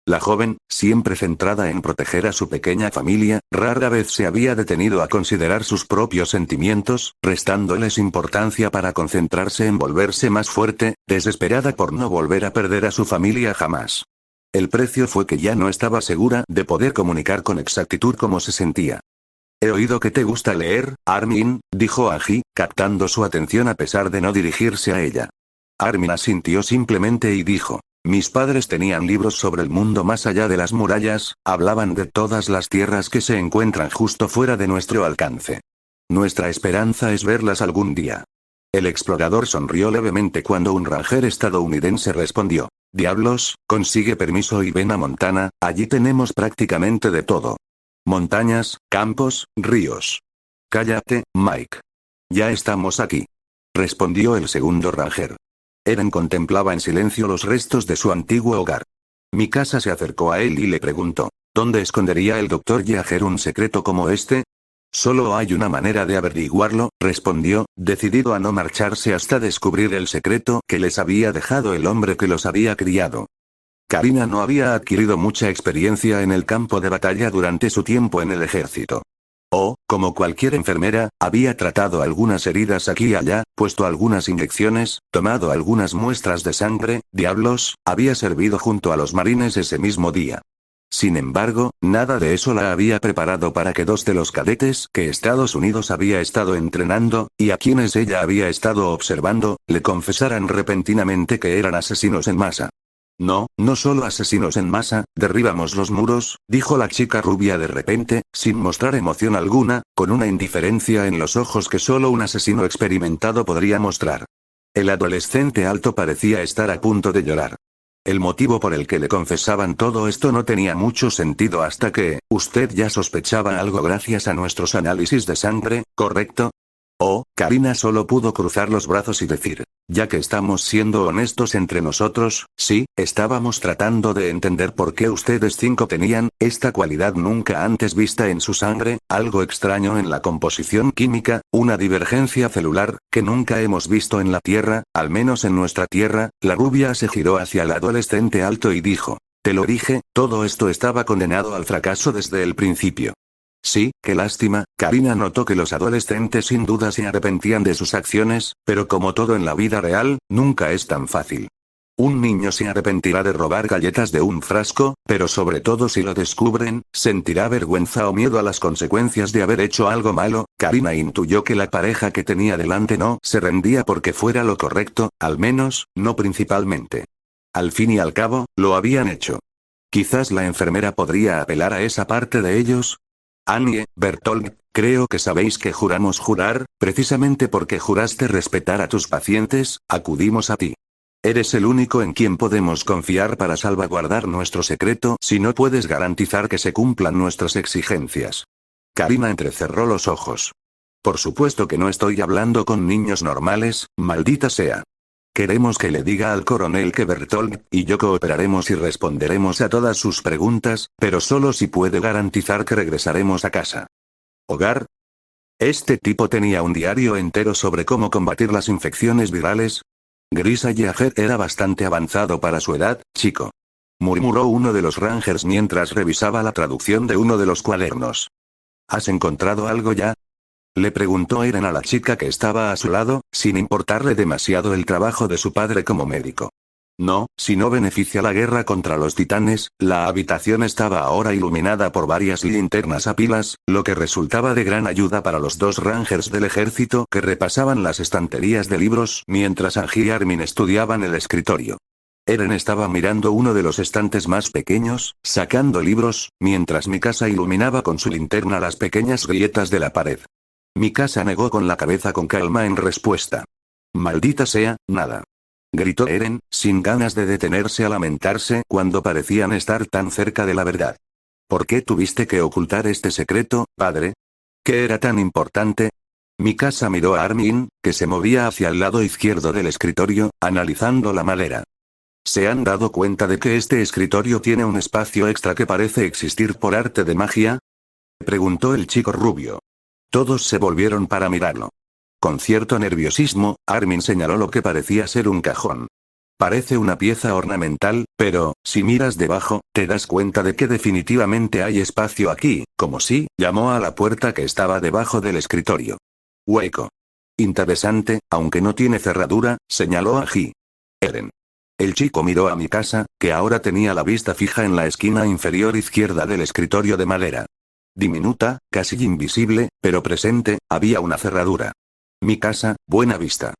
La joven, siempre centrada en proteger a su pequeña familia, rara vez se había detenido a considerar sus propios sentimientos, restándoles importancia para concentrarse en volverse más fuerte, desesperada por no volver a perder a su familia jamás. El precio fue que ya no estaba segura de poder comunicar con exactitud cómo se sentía. He oído que te gusta leer, Armin, dijo Aji, captando su atención a pesar de no dirigirse a ella. Armin asintió simplemente y dijo. Mis padres tenían libros sobre el mundo más allá de las murallas, hablaban de todas las tierras que se encuentran justo fuera de nuestro alcance. Nuestra esperanza es verlas algún día. El explorador sonrió levemente cuando un ranger estadounidense respondió. Diablos, consigue permiso y ven a Montana, allí tenemos prácticamente de todo. Montañas, campos, ríos. Cállate, Mike. Ya estamos aquí. Respondió el segundo ranger. Eren contemplaba en silencio los restos de su antiguo hogar. Mikasa se acercó a él y le preguntó, ¿dónde escondería el Dr. Yeager un secreto como este? Solo hay una manera de averiguarlo, respondió, decidido a no marcharse hasta descubrir el secreto que les había dejado el hombre que los había criado. Karina no había adquirido mucha experiencia en el campo de batalla durante su tiempo en el ejército. Como cualquier enfermera, había tratado algunas heridas aquí y allá, puesto algunas inyecciones, tomado algunas muestras de sangre, diablos, había servido junto a los marines ese mismo día. Sin embargo, nada de eso la había preparado para que 2 de los cadetes que Estados Unidos había estado entrenando, y a quienes ella había estado observando, le confesaran repentinamente que eran asesinos en masa. No, no solo asesinos en masa, derribamos los muros, dijo la chica rubia de repente, sin mostrar emoción alguna, con una indiferencia en los ojos que solo un asesino experimentado podría mostrar. El adolescente alto parecía estar a punto de llorar. El motivo por el que le confesaban todo esto no tenía mucho sentido hasta que, usted ya sospechaba algo gracias a nuestros análisis de sangre, ¿correcto? Karina solo pudo cruzar los brazos y decir, ya que estamos siendo honestos entre nosotros, sí, estábamos tratando de entender por qué ustedes 5 tenían esta cualidad nunca antes vista en su sangre, algo extraño en la composición química, una divergencia celular, que nunca hemos visto en la Tierra, al menos en nuestra Tierra. La rubia se giró hacia el adolescente alto y dijo, te lo dije, todo esto estaba condenado al fracaso desde el principio. Sí, qué lástima. Karina notó que los adolescentes sin duda se arrepentían de sus acciones, pero como todo en la vida real, nunca es tan fácil. Un niño se arrepentirá de robar galletas de un frasco, pero sobre todo si lo descubren, sentirá vergüenza o miedo a las consecuencias de haber hecho algo malo. Karina intuyó que la pareja que tenía delante no se rendía porque fuera lo correcto, al menos, no principalmente. Al fin y al cabo, lo habían hecho. Quizás la enfermera podría apelar a esa parte de ellos. Annie, Bertolt, creo que sabéis que juramos jurar, precisamente porque juraste respetar a tus pacientes, acudimos a ti. Eres el único en quien podemos confiar para salvaguardar nuestro secreto si no puedes garantizar que se cumplan nuestras exigencias. Karina entrecerró los ojos. Por supuesto que no estoy hablando con niños normales, maldita sea. Queremos que le diga al coronel que Bertolt y yo cooperaremos y responderemos a todas sus preguntas, pero solo si puede garantizar que regresaremos a casa. ¿Hogar? ¿Este tipo tenía un diario entero sobre cómo combatir las infecciones virales? Grisa Yeager era bastante avanzado para su edad, chico. Murmuró uno de los Rangers mientras revisaba la traducción de uno de los cuadernos. ¿Has encontrado algo ya? Le preguntó Eren a la chica que estaba a su lado, sin importarle demasiado el trabajo de su padre como médico. No, si no beneficia la guerra contra los titanes, la habitación estaba ahora iluminada por varias linternas a pilas, lo que resultaba de gran ayuda para los dos Rangers del ejército que repasaban las estanterías de libros mientras Angie y Armin estudiaban el escritorio. Eren estaba mirando uno de los estantes más pequeños, sacando libros, mientras Mikasa iluminaba con su linterna las pequeñas grietas de la pared. Mikasa negó con la cabeza con calma en respuesta. Maldita sea, nada. Gritó Eren, sin ganas de detenerse a lamentarse cuando parecían estar tan cerca de la verdad. ¿Por qué tuviste que ocultar este secreto, padre? ¿Qué era tan importante? Mikasa miró a Armin, que se movía hacia el lado izquierdo del escritorio, analizando la madera. ¿Se han dado cuenta de que este escritorio tiene un espacio extra que parece existir por arte de magia? Preguntó el chico rubio. Todos se volvieron para mirarlo. Con cierto nerviosismo, Armin señaló lo que parecía ser un cajón. Parece una pieza ornamental, pero, si miras debajo, te das cuenta de que definitivamente hay espacio aquí, como si, llamó a la puerta que estaba debajo del escritorio. Hueco. Interesante, aunque no tiene cerradura, señaló Agi. Eren. El chico miró a Mikasa, que ahora tenía la vista fija en la esquina inferior izquierda del escritorio de madera. Diminuta, casi invisible, pero presente, había una cerradura. Mikasa, buena vista.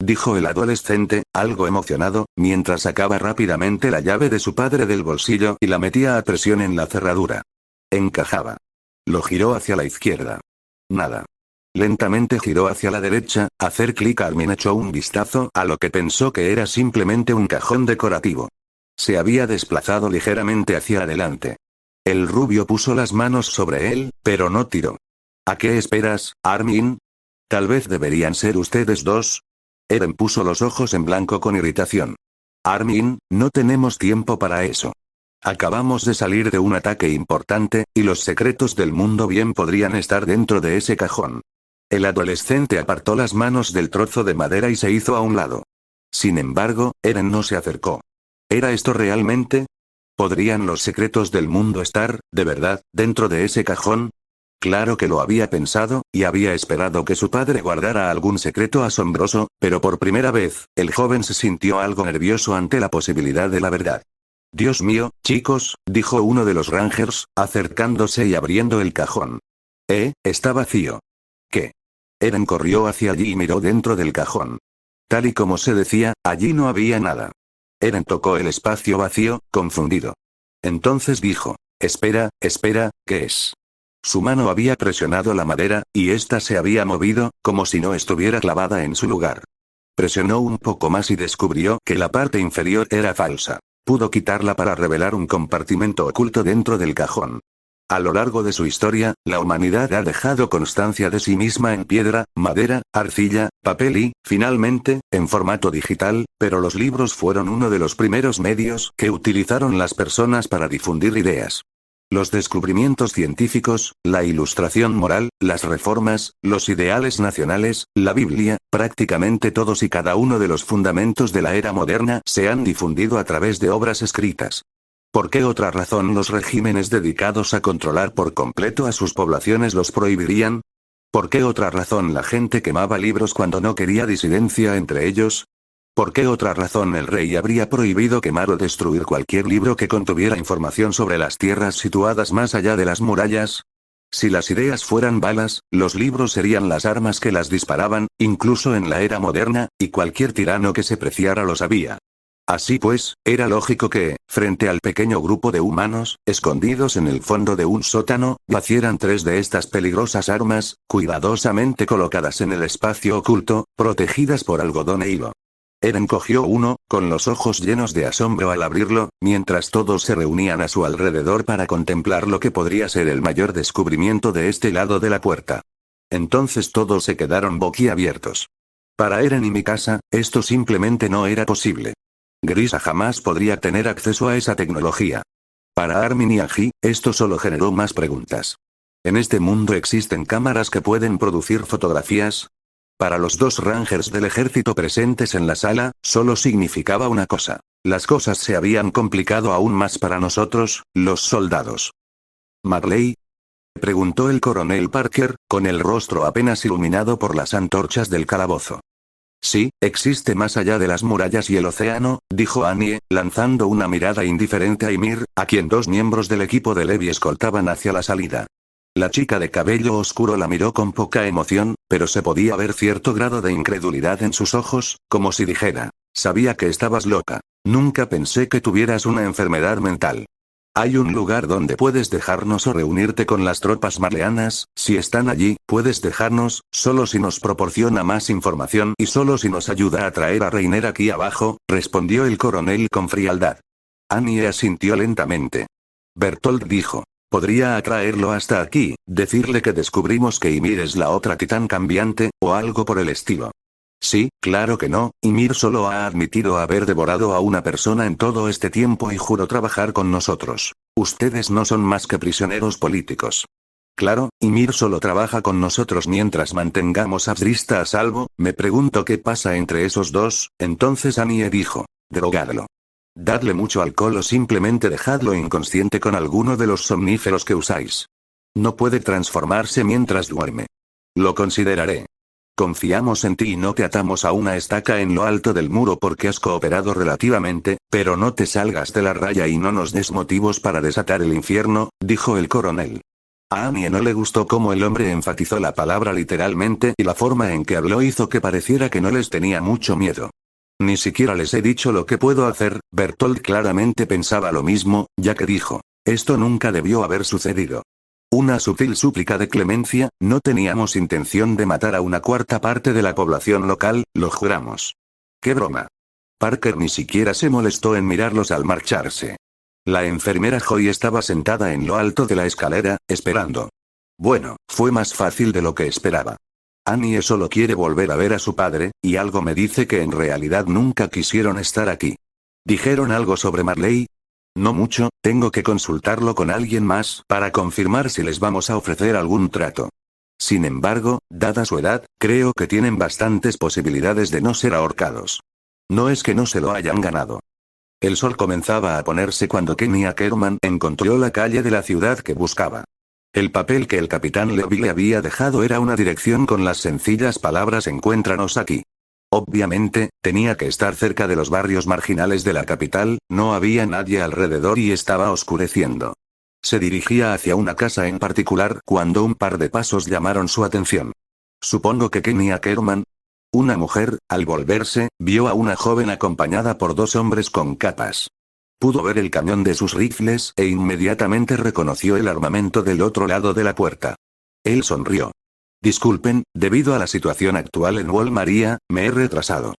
Dijo el adolescente, algo emocionado, mientras sacaba rápidamente la llave de su padre del bolsillo y la metía a presión en la cerradura. Encajaba. Lo giró hacia la izquierda. Nada. Lentamente giró hacia la derecha, hacer clic. Armin echó un vistazo a lo que pensó que era simplemente un cajón decorativo. Se había desplazado ligeramente hacia adelante. El rubio puso las manos sobre él, pero no tiró. ¿A qué esperas, Armin? Tal vez deberían ser ustedes dos. Eren puso los ojos en blanco con irritación. Armin, no tenemos tiempo para eso. Acabamos de salir de un ataque importante, y los secretos del mundo bien podrían estar dentro de ese cajón. El adolescente apartó las manos del trozo de madera y se hizo a un lado. Sin embargo, Eren no se acercó. ¿Era esto realmente? ¿Podrían los secretos del mundo estar, de verdad, dentro de ese cajón? Claro que lo había pensado, y había esperado que su padre guardara algún secreto asombroso, pero por primera vez, el joven se sintió algo nervioso ante la posibilidad de la verdad. Dios mío, chicos, dijo uno de los Rangers, acercándose y abriendo el cajón. Está vacío. ¿Qué? Eren corrió hacia allí y miró dentro del cajón. Tal y como se decía, allí no había nada. Eren tocó el espacio vacío, confundido. Entonces dijo, espera, ¿qué es? Su mano había presionado la madera, y ésta se había movido, como si no estuviera clavada en su lugar. Presionó un poco más y descubrió que la parte inferior era falsa. Pudo quitarla para revelar un compartimento oculto dentro del cajón. A lo largo de su historia, la humanidad ha dejado constancia de sí misma en piedra, madera, arcilla, papel y, finalmente, en formato digital, pero los libros fueron uno de los primeros medios que utilizaron las personas para difundir ideas. Los descubrimientos científicos, la ilustración moral, las reformas, los ideales nacionales, la Biblia, prácticamente todos y cada uno de los fundamentos de la era moderna se han difundido a través de obras escritas. ¿Por qué otra razón los regímenes dedicados a controlar por completo a sus poblaciones los prohibirían? ¿Por qué otra razón la gente quemaba libros cuando no quería disidencia entre ellos? ¿Por qué otra razón el rey habría prohibido quemar o destruir cualquier libro que contuviera información sobre las tierras situadas más allá de las murallas? Si las ideas fueran balas, los libros serían las armas que las disparaban, incluso en la era moderna, y cualquier tirano que se preciara lo sabía. Así pues, era lógico que, frente al pequeño grupo de humanos, escondidos en el fondo de un sótano, yacieran tres de estas peligrosas armas, cuidadosamente colocadas en el espacio oculto, protegidas por algodón e hilo. Eren cogió uno, con los ojos llenos de asombro al abrirlo, mientras todos se reunían a su alrededor para contemplar lo que podría ser el mayor descubrimiento de este lado de la puerta. Entonces todos se quedaron boquiabiertos. Para Eren y mi casa, esto simplemente no era posible. Grisa jamás podría tener acceso a esa tecnología. Para Armin y Aji, esto solo generó más preguntas. ¿En este mundo existen cámaras que pueden producir fotografías? Para los dos Rangers del ejército presentes en la sala, solo significaba una cosa. Las cosas se habían complicado aún más para nosotros, los soldados. ¿Marley? Preguntó el coronel Parker, con el rostro apenas iluminado por las antorchas del calabozo. Sí, existe más allá de las murallas y el océano, dijo Annie, lanzando una mirada indiferente a Ymir, a quien dos miembros del equipo de Levi escoltaban hacia la salida. La chica de cabello oscuro la miró con poca emoción, pero se podía ver cierto grado de incredulidad en sus ojos, como si dijera, sabía que estabas loca. Nunca pensé que tuvieras una enfermedad mental. Hay un lugar donde puedes dejarnos o reunirte con las tropas marleanas, si están allí, puedes dejarnos, solo si nos proporciona más información y solo si nos ayuda a traer a Reiner aquí abajo, respondió el coronel con frialdad. Annie asintió lentamente. Bertolt dijo. Podría atraerlo hasta aquí, decirle que descubrimos que Ymir es la otra titán cambiante, o algo por el estilo. Sí, claro que no, Ymir solo ha admitido haber devorado a una persona en todo este tiempo y juró trabajar con nosotros. Ustedes no son más que prisioneros políticos. Claro, Ymir solo trabaja con nosotros mientras mantengamos a Drista a salvo, me pregunto qué pasa entre esos dos, entonces Annie dijo. Drogadlo. Dadle mucho alcohol o simplemente dejadlo inconsciente con alguno de los somníferos que usáis. No puede transformarse mientras duerme. Lo consideraré. Confiamos en ti y no te atamos a una estaca en lo alto del muro porque has cooperado relativamente, pero no te salgas de la raya y no nos des motivos para desatar el infierno, dijo el coronel. A Annie no le gustó cómo el hombre enfatizó la palabra literalmente y la forma en que habló hizo que pareciera que no les tenía mucho miedo. Ni siquiera les he dicho lo que puedo hacer, Bertolt claramente pensaba lo mismo, ya que dijo, esto nunca debió haber sucedido. Una sutil súplica de clemencia, no teníamos intención de matar a una cuarta parte de la población local, lo juramos. ¡Qué broma! Parker ni siquiera se molestó en mirarlos al marcharse. La enfermera Joy estaba sentada en lo alto de la escalera, esperando. Bueno, fue más fácil de lo que esperaba. Annie solo quiere volver a ver a su padre, y algo me dice que en realidad nunca quisieron estar aquí. ¿Dijeron algo sobre Marley? No mucho, tengo que consultarlo con alguien más para confirmar si les vamos a ofrecer algún trato. Sin embargo, dada su edad, creo que tienen bastantes posibilidades de no ser ahorcados. No es que no se lo hayan ganado. El sol comenzaba a ponerse cuando Kenny Ackerman encontró la calle de la ciudad que buscaba. El papel que el capitán Levy le había dejado era una dirección con las sencillas palabras encuéntranos aquí. Obviamente, tenía que estar cerca de los barrios marginales de la capital, no había nadie alrededor y estaba oscureciendo. Se dirigía hacia una casa en particular cuando un par de pasos llamaron su atención. Supongo que Kenny Ackerman. Una mujer, al volverse, vio a una joven acompañada por dos hombres con capas. Pudo ver el cañón de sus rifles e inmediatamente reconoció el armamento del otro lado de la puerta. Él sonrió. Disculpen, debido a la situación actual en Wall Maria, me he retrasado.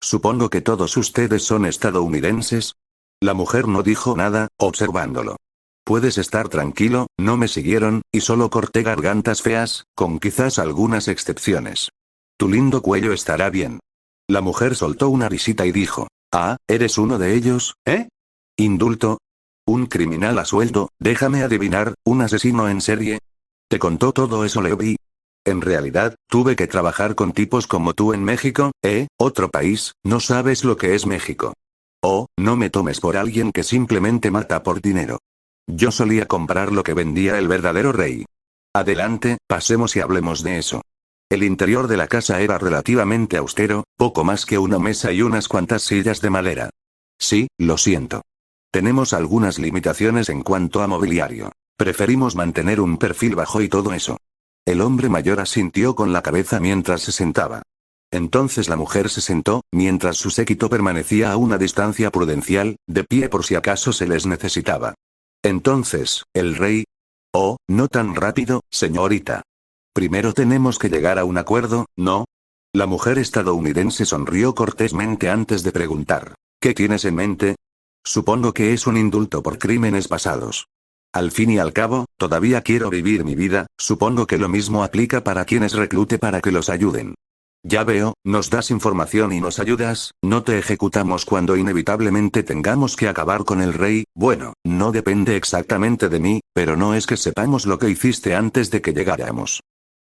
Supongo que todos ustedes son estadounidenses. La mujer no dijo nada, observándolo. Puedes estar tranquilo, no me siguieron, y solo corté gargantas feas, con quizás algunas excepciones. Tu lindo cuello estará bien. La mujer soltó una risita y dijo, ah, ¿eres uno de ellos, eh? ¿Indulto? ¿Un criminal a sueldo? Déjame adivinar, ¿un asesino en serie? ¿Te contó todo eso Levi? En realidad, tuve que trabajar con tipos como tú en México, otro país, no sabes lo que es México. Oh, no me tomes por alguien que simplemente mata por dinero. Yo solía comprar lo que vendía el verdadero rey. Adelante, pasemos y hablemos de eso. El interior de la casa era relativamente austero, poco más que una mesa y unas cuantas sillas de madera. Sí, lo siento. Tenemos algunas limitaciones en cuanto a mobiliario. Preferimos mantener un perfil bajo y todo eso. El hombre mayor asintió con la cabeza mientras se sentaba. Entonces la mujer se sentó, mientras su séquito permanecía a una distancia prudencial, de pie por si acaso se les necesitaba. Entonces, el rey... Oh, no tan rápido, señorita. Primero tenemos que llegar a un acuerdo, ¿no? La mujer estadounidense sonrió cortésmente antes de preguntar. ¿Qué tienes en mente? Supongo que es un indulto por crímenes pasados. Al fin y al cabo, todavía quiero vivir mi vida, supongo que lo mismo aplica para quienes reclute para que los ayuden. Ya veo, nos das información y nos ayudas, no te ejecutamos cuando inevitablemente tengamos que acabar con el rey. Bueno, no depende exactamente de mí, pero no es que sepamos lo que hiciste antes de que llegáramos.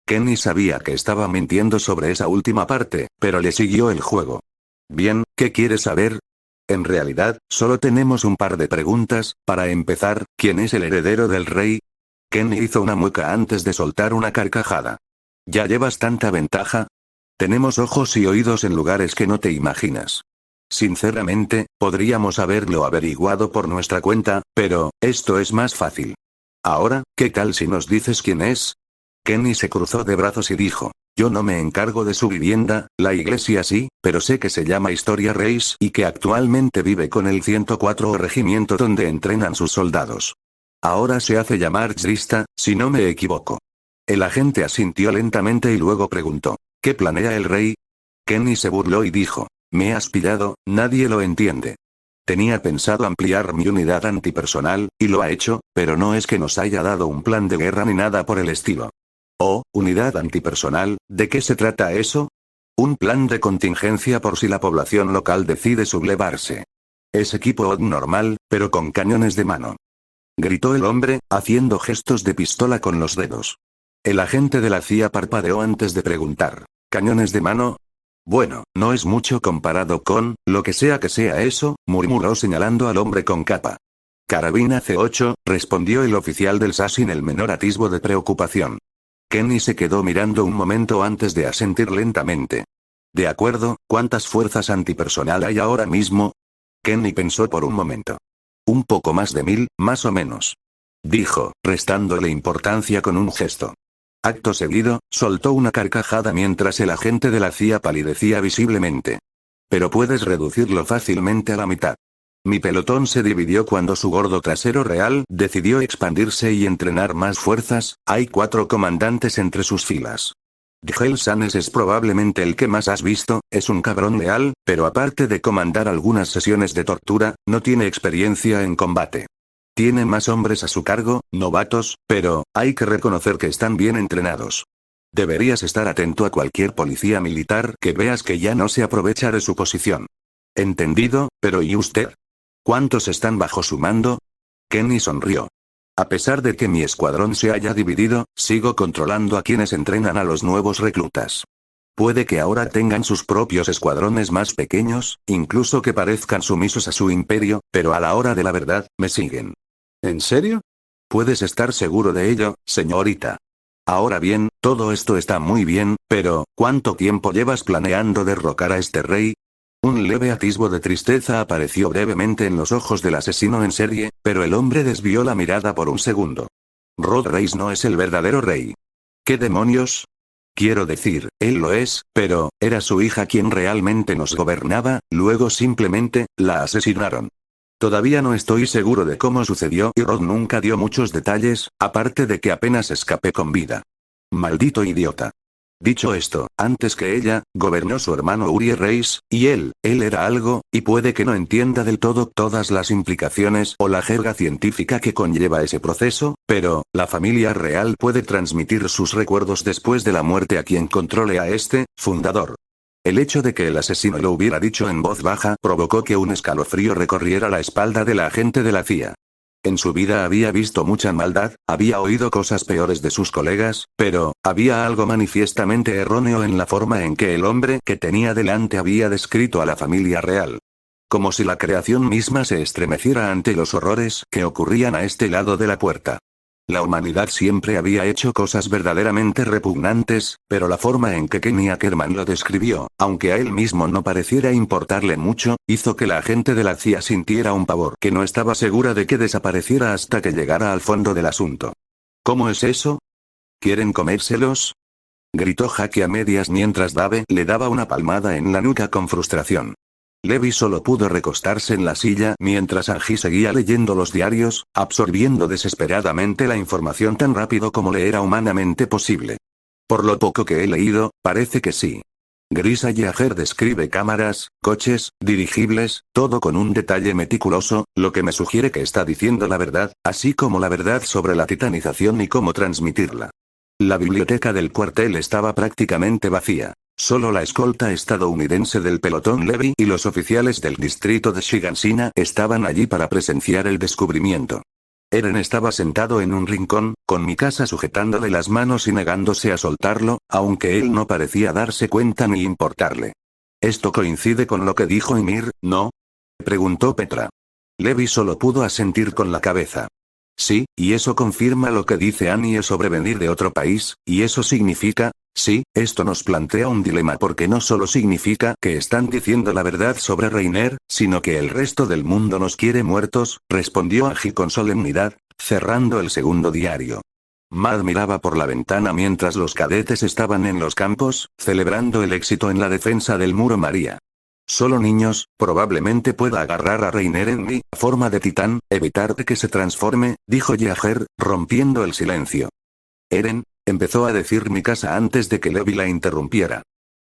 Kenny sabía que estaba mintiendo sobre esa última parte, pero le siguió el juego. Bien, ¿qué quieres saber? En realidad, solo tenemos un par de preguntas. Para empezar, ¿quién es el heredero del rey? Kenny hizo una mueca antes de soltar una carcajada. ¿Ya llevas tanta ventaja? Tenemos ojos y oídos en lugares que no te imaginas. Sinceramente, podríamos haberlo averiguado por nuestra cuenta, pero, esto es más fácil. Ahora, ¿qué tal si nos dices quién es? Kenny se cruzó de brazos y dijo, yo no me encargo de su vivienda, la iglesia sí, pero sé que se llama Historia Reis y que actualmente vive con el 104 regimiento donde entrenan sus soldados. Ahora se hace llamar Drista, si no me equivoco. El agente asintió lentamente y luego preguntó, ¿qué planea el rey? Kenny se burló y dijo, me has pillado, nadie lo entiende. Tenía pensado ampliar mi unidad antipersonal, y lo ha hecho, pero no es que nos haya dado un plan de guerra ni nada por el estilo. Oh, unidad antipersonal, ¿de qué se trata eso? Un plan de contingencia por si la población local decide sublevarse. Es equipo normal, pero con cañones de mano. Gritó el hombre, haciendo gestos de pistola con los dedos. El agente de la CIA parpadeó antes de preguntar, ¿cañones de mano? Bueno, no es mucho comparado con, lo que sea eso, murmuró señalando al hombre con capa. Carabina C8, respondió el oficial del SAS sin el menor atisbo de preocupación. Kenny se quedó mirando un momento antes de asentir lentamente. De acuerdo, ¿cuántas fuerzas antipersonal hay ahora mismo? Kenny pensó por un momento. Un poco más de 1000, más o menos. Dijo, restándole importancia con un gesto. Acto seguido, soltó una carcajada mientras el agente de la CIA palidecía visiblemente. Pero puedes reducirlo fácilmente a la mitad. Mi pelotón se dividió cuando su gordo trasero real decidió expandirse y entrenar más fuerzas. Hay 4 comandantes entre sus filas. Digel Sanes es probablemente el que más has visto, es un cabrón leal, pero aparte de comandar algunas sesiones de tortura, no tiene experiencia en combate. Tiene más hombres a su cargo, novatos, pero, hay que reconocer que están bien entrenados. Deberías estar atento a cualquier policía militar que veas que ya no se aprovecha de su posición. Entendido, pero ¿y usted? ¿Cuántos están bajo su mando? Kenny sonrió. A pesar de que mi escuadrón se haya dividido, sigo controlando a quienes entrenan a los nuevos reclutas. Puede que ahora tengan sus propios escuadrones más pequeños, incluso que parezcan sumisos a su imperio, pero a la hora de la verdad, me siguen. ¿En serio? Puedes estar seguro de ello, señorita. Ahora bien, todo esto está muy bien, pero, ¿cuánto tiempo llevas planeando derrocar a este rey? Un leve atisbo de tristeza apareció brevemente en los ojos del asesino en serie, pero el hombre desvió la mirada por un segundo. Rod Reis no es el verdadero rey. ¿Qué demonios? Quiero decir, él lo es, pero, era su hija quien realmente nos gobernaba, luego simplemente, la asesinaron. Todavía no estoy seguro de cómo sucedió y Rod nunca dio muchos detalles, aparte de que apenas escapé con vida. Maldito idiota. Dicho esto, antes que ella, gobernó su hermano Uri Reis, y él era algo, y puede que no entienda del todo todas las implicaciones o la jerga científica que conlleva ese proceso, pero, la familia real puede transmitir sus recuerdos después de la muerte a quien controle a este, fundador. El hecho de que el asesino lo hubiera dicho en voz baja provocó que un escalofrío recorriera la espalda del agente de la CIA. En su vida había visto mucha maldad, había oído cosas peores de sus colegas, pero, había algo manifiestamente erróneo en la forma en que el hombre que tenía delante había descrito a la familia real. Como si la creación misma se estremeciera ante los horrores que ocurrían a este lado de la puerta. La humanidad siempre había hecho cosas verdaderamente repugnantes, pero la forma en que Kenny Ackerman lo describió, aunque a él mismo no pareciera importarle mucho, hizo que la agente de la CIA sintiera un pavor que no estaba segura de que desapareciera hasta que llegara al fondo del asunto. ¿Cómo es eso? ¿Quieren comérselos? Gritó Jackie a medias mientras Dave le daba una palmada en la nuca con frustración. Levi solo pudo recostarse en la silla mientras Angie seguía leyendo los diarios, absorbiendo desesperadamente la información tan rápido como le era humanamente posible. Por lo poco que he leído, parece que sí. Grisa Yeager describe cámaras, coches, dirigibles, todo con un detalle meticuloso, lo que me sugiere que está diciendo la verdad, así como la verdad sobre la titanización y cómo transmitirla. La biblioteca del cuartel estaba prácticamente vacía. Solo la escolta estadounidense del pelotón Levy y los oficiales del distrito de Shigansina estaban allí para presenciar el descubrimiento. Eren estaba sentado en un rincón, con Mikasa sujetándole las manos y negándose a soltarlo, aunque él no parecía darse cuenta ni importarle. ¿Esto coincide con lo que dijo Ymir, no? Preguntó Petra. Levi solo pudo asentir con la cabeza. Sí, y eso confirma lo que dice Annie sobre venir de otro país, y eso significa, sí, esto nos plantea un dilema porque no solo significa que están diciendo la verdad sobre Reiner, sino que el resto del mundo nos quiere muertos, respondió Agi con solemnidad, cerrando el segundo diario. Mad miraba por la ventana mientras los cadetes estaban en los campos, celebrando el éxito en la defensa del muro María. Solo niños, probablemente pueda agarrar a Reiner en mi forma de titán, evitar que se transforme, dijo Jaeger, rompiendo el silencio. Eren, empezó a decir Mikasa antes de que Levi la interrumpiera.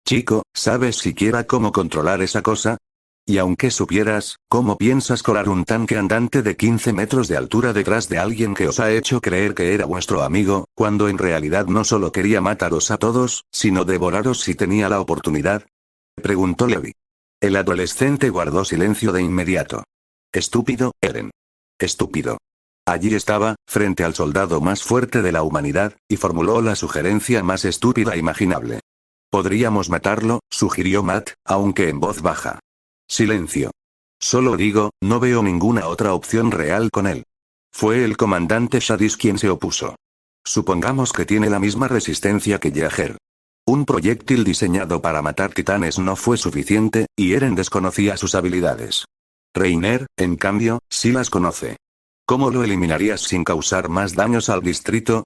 Chico, ¿sabes siquiera cómo controlar esa cosa? Y aunque supieras, ¿cómo piensas colar un tanque andante de 15 metros de altura detrás de alguien que os ha hecho creer que era vuestro amigo, cuando en realidad no solo quería mataros a todos, sino devoraros si tenía la oportunidad? Preguntó Levi. El adolescente guardó silencio de inmediato. Estúpido, Eren. Estúpido. Allí estaba, frente al soldado más fuerte de la humanidad, y formuló la sugerencia más estúpida imaginable. Podríamos matarlo, sugirió Matt, aunque en voz baja. Silencio. Solo digo, no veo ninguna otra opción real con él. Fue el comandante Shadis quien se opuso. Supongamos que tiene la misma resistencia que Jaeger. Un proyectil diseñado para matar titanes no fue suficiente, y Eren desconocía sus habilidades. Reiner, en cambio, sí las conoce. ¿Cómo lo eliminarías sin causar más daños al distrito?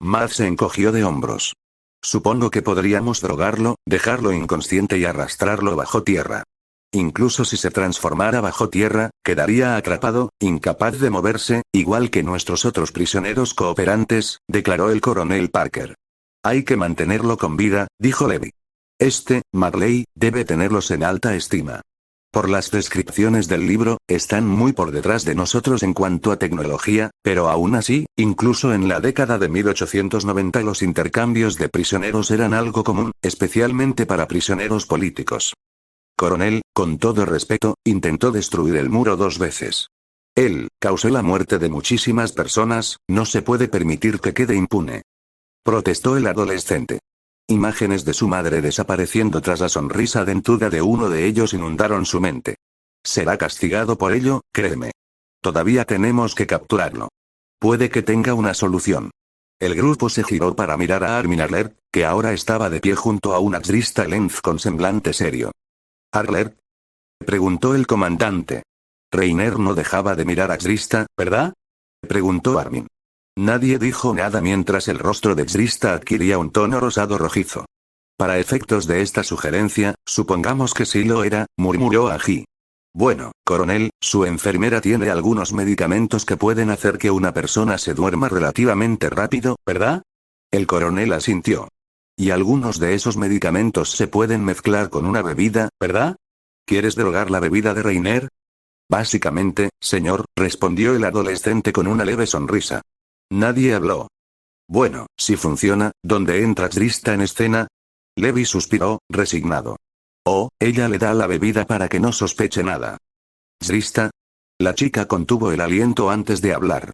Matt se encogió de hombros. Supongo que podríamos drogarlo, dejarlo inconsciente y arrastrarlo bajo tierra. Incluso si se transformara bajo tierra, quedaría atrapado, incapaz de moverse, igual que nuestros otros prisioneros cooperantes, declaró el coronel Parker. Hay que mantenerlo con vida, dijo Levi. Marley, debe tenerlos en alta estima. Por las descripciones del libro, están muy por detrás de nosotros en cuanto a tecnología, pero aún así, incluso en la década de 1890 los intercambios de prisioneros eran algo común, especialmente para prisioneros políticos. Coronel, con todo respeto, intentó destruir el muro 2 veces. Él causó la muerte de muchísimas personas, no se puede permitir que quede impune. Protestó el adolescente. Imágenes de su madre desapareciendo tras la sonrisa dentuda de uno de ellos inundaron su mente. Será castigado por ello, créeme. Todavía tenemos que capturarlo. Puede que tenga una solución. El grupo se giró para mirar a Armin Arler, que ahora estaba de pie junto a un Axrista Lenz con semblante serio. ¿Arler? Preguntó el comandante. Reiner no dejaba de mirar a Axrista, ¿verdad? Preguntó Armin. Nadie dijo nada mientras el rostro de Axrista adquiría un tono rosado rojizo. Para efectos de esta sugerencia, supongamos que sí lo era, murmuró Agi. Bueno, coronel, su enfermera tiene algunos medicamentos que pueden hacer que una persona se duerma relativamente rápido, ¿verdad? El coronel asintió. Y algunos de esos medicamentos se pueden mezclar con una bebida, ¿verdad? ¿Quieres drogar la bebida de Reiner? Básicamente, señor, respondió el adolescente con una leve sonrisa. Nadie habló. Bueno, si funciona, ¿dónde entra Axrista en escena? Levi suspiró, resignado. Oh, ella le da la bebida para que no sospeche nada. ¿Axrista? La chica contuvo el aliento antes de hablar.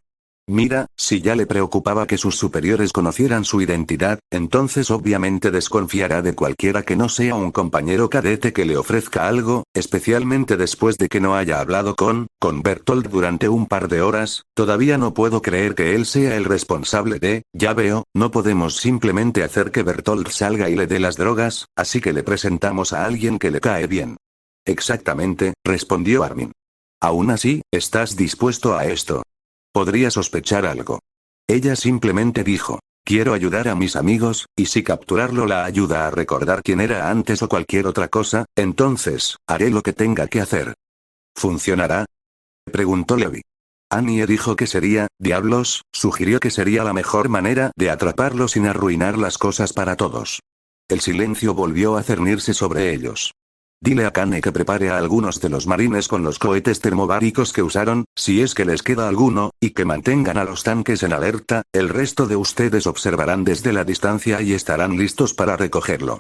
Mira, si ya le preocupaba que sus superiores conocieran su identidad, entonces obviamente desconfiará de cualquiera que no sea un compañero cadete que le ofrezca algo, especialmente después de que no haya hablado con Bertolt durante un par de horas. Todavía no puedo creer que él sea el responsable de, ya veo, no podemos simplemente hacer que Bertolt salga y le dé las drogas, así que le presentamos a alguien que le cae bien. Exactamente, respondió Armin. Aún así, ¿estás dispuesto a esto? Podría sospechar algo. Ella simplemente dijo, quiero ayudar a mis amigos, y si capturarlo la ayuda a recordar quién era antes o cualquier otra cosa, entonces, haré lo que tenga que hacer. ¿Funcionará? Preguntó Levi. Annie dijo que sería, diablos, sugirió que sería la mejor manera de atraparlo sin arruinar las cosas para todos. El silencio volvió a cernirse sobre ellos. Dile a Kane que prepare a algunos de los marines con los cohetes termobáricos que usaron, si es que les queda alguno, y que mantengan a los tanques en alerta, el resto de ustedes observarán desde la distancia y estarán listos para recogerlo.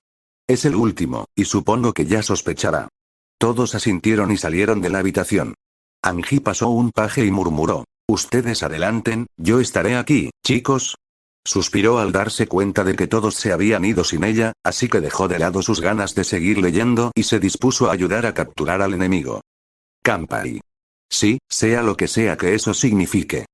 Es el último, y supongo que ya sospechará. Todos asintieron y salieron de la habitación. Angie pasó un paje y murmuró. Ustedes adelanten, yo estaré aquí, chicos. Suspiró al darse cuenta de que todos se habían ido sin ella, así que dejó de lado sus ganas de seguir leyendo y se dispuso a ayudar a capturar al enemigo. Kanpai. Sí, sea lo que sea que eso signifique.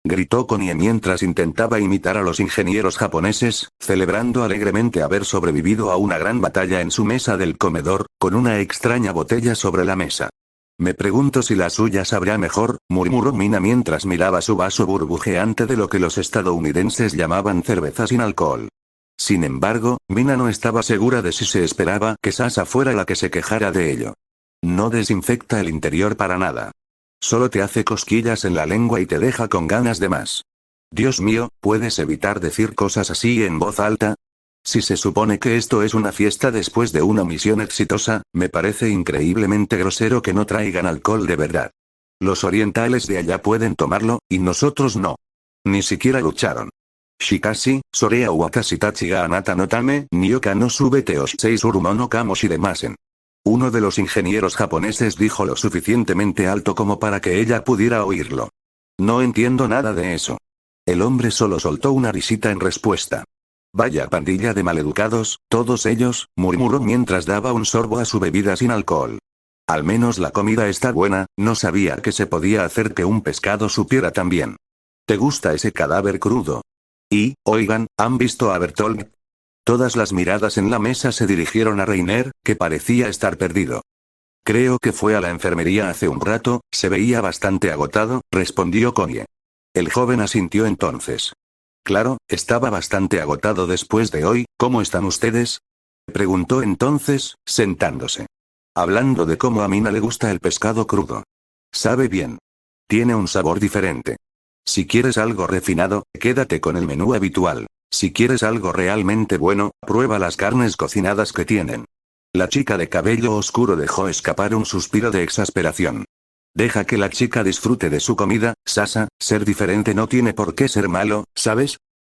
Gritó Konie mientras intentaba imitar a los ingenieros japoneses, celebrando alegremente haber sobrevivido a una gran batalla en su mesa del comedor, con una extraña botella sobre la mesa. Me pregunto si la suya sabrá mejor, murmuró Mina mientras miraba su vaso burbujeante de lo que los estadounidenses llamaban cerveza sin alcohol. Sin embargo, Mina no estaba segura de si se esperaba que Sasa fuera la que se quejara de ello. No desinfecta el interior para nada. Solo te hace cosquillas en la lengua y te deja con ganas de más. Dios mío, ¿puedes evitar decir cosas así en voz alta? Si se supone que esto es una fiesta después de una misión exitosa, me parece increíblemente grosero que no traigan alcohol de verdad. Los orientales de allá pueden tomarlo, y nosotros no. Ni siquiera lucharon. Shikashi, Sorea Wakashi Tachi ga Anata no Tame, Nyoka no Subete Oshei Surumo no Kamoshi demasen. Uno de los ingenieros japoneses dijo lo suficientemente alto como para que ella pudiera oírlo. No entiendo nada de eso. El hombre solo soltó una risita en respuesta. Vaya pandilla de maleducados, todos ellos, murmuró mientras daba un sorbo a su bebida sin alcohol. Al menos la comida está buena, no sabía que se podía hacer que un pescado supiera tan bien. ¿Te gusta ese cadáver crudo? Y, oigan, ¿han visto a Bertolt? Todas las miradas en la mesa se dirigieron a Reiner, que parecía estar perdido. Creo que fue a la enfermería hace un rato, se veía bastante agotado, respondió Konie. El joven asintió entonces. Claro, estaba bastante agotado después de hoy, ¿cómo están ustedes? Preguntó entonces, sentándose. Hablando de cómo a Mina le gusta el pescado crudo. Sabe bien. Tiene un sabor diferente. Si quieres algo refinado, quédate con el menú habitual. Si quieres algo realmente bueno, prueba las carnes cocinadas que tienen. La chica de cabello oscuro dejó escapar un suspiro de exasperación. Deja que la chica disfrute de su comida, Sasa, ser diferente no tiene por qué ser malo, ¿sabes?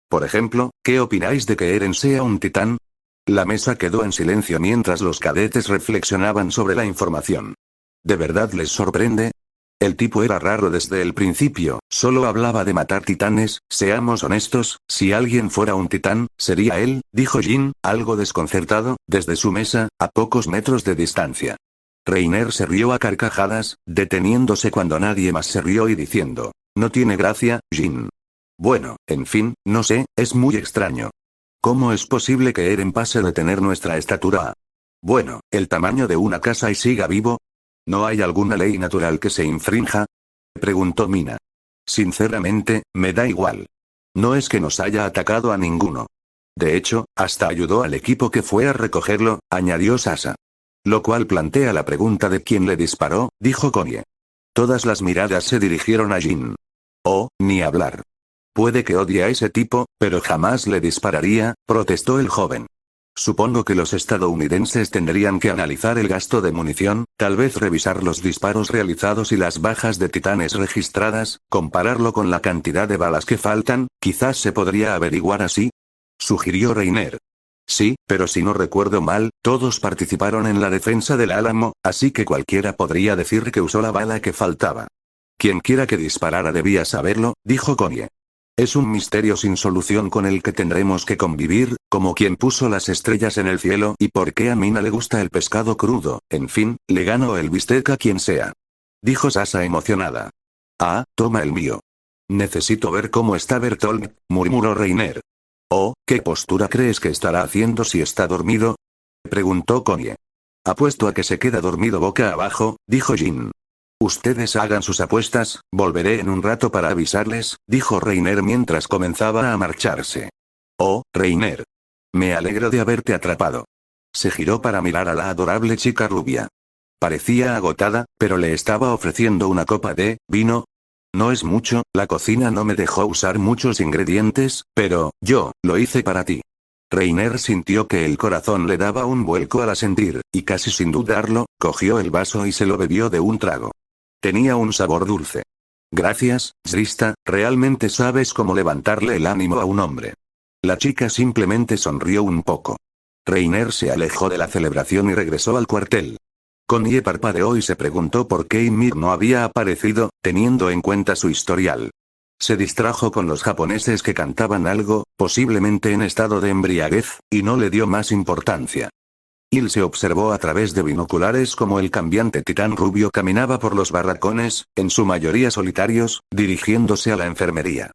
Por ejemplo, ¿qué opináis de que Eren sea un titán? La mesa quedó en silencio mientras los cadetes reflexionaban sobre la información. ¿De verdad les sorprende? El tipo era raro desde el principio, solo hablaba de matar titanes, seamos honestos, si alguien fuera un titán, sería él, dijo Jin, algo desconcertado, desde su mesa, a pocos metros de distancia. Reiner se rió a carcajadas, deteniéndose cuando nadie más se rió y diciendo, no tiene gracia, Jin. Bueno, en fin, no sé, es muy extraño. ¿Cómo es posible que Eren pase de tener nuestra estatura a... bueno, el tamaño de una casa y siga vivo? ¿No hay alguna ley natural que se infrinja? Preguntó Mina. Sinceramente, me da igual. No es que nos haya atacado a ninguno. De hecho, hasta ayudó al equipo que fue a recogerlo, añadió Sasa. Lo cual plantea la pregunta de quién le disparó, dijo Konie. Todas las miradas se dirigieron a Jin. Oh, ni hablar. Puede que odie a ese tipo, pero jamás le dispararía, protestó el joven. Supongo que los estadounidenses tendrían que analizar el gasto de munición, tal vez revisar los disparos realizados y las bajas de titanes registradas, compararlo con la cantidad de balas que faltan, quizás se podría averiguar así. Sugirió Reiner. Sí, pero si no recuerdo mal, todos participaron en la defensa del Álamo, así que cualquiera podría decir que usó la bala que faltaba. Quien quiera que disparara debía saberlo, dijo Konie. Es un misterio sin solución con el que tendremos que convivir, como quien puso las estrellas en el cielo y por qué a Mina le gusta el pescado crudo, en fin, le gano el bistec a quien sea. Dijo Sasa emocionada. Ah, toma el mío. Necesito ver cómo está Bertolt, murmuró Reiner. Oh, ¿qué postura crees que estará haciendo si está dormido? Preguntó Konie. Apuesto a que se queda dormido boca abajo, dijo Jin. Ustedes hagan sus apuestas, volveré en un rato para avisarles, dijo Reiner mientras comenzaba a marcharse. Oh, Reiner. Me alegro de haberte atrapado. Se giró para mirar a la adorable chica rubia. Parecía agotada, pero le estaba ofreciendo una copa de vino. No es mucho, la cocina no me dejó usar muchos ingredientes, pero, yo, lo hice para ti. Reiner sintió que el corazón le daba un vuelco al asentir, y casi sin dudarlo, cogió el vaso y se lo bebió de un trago. Tenía un sabor dulce. Gracias, Srista, realmente sabes cómo levantarle el ánimo a un hombre. La chica simplemente sonrió un poco. Reiner se alejó de la celebración y regresó al cuartel. Connie parpadeó y se preguntó por qué Ymir no había aparecido, teniendo en cuenta su historial. Se distrajo con los japoneses que cantaban algo, posiblemente en estado de embriaguez, y no le dio más importancia. Se observó a través de binoculares como el cambiante titán rubio caminaba por los barracones, en su mayoría solitarios, dirigiéndose a la enfermería.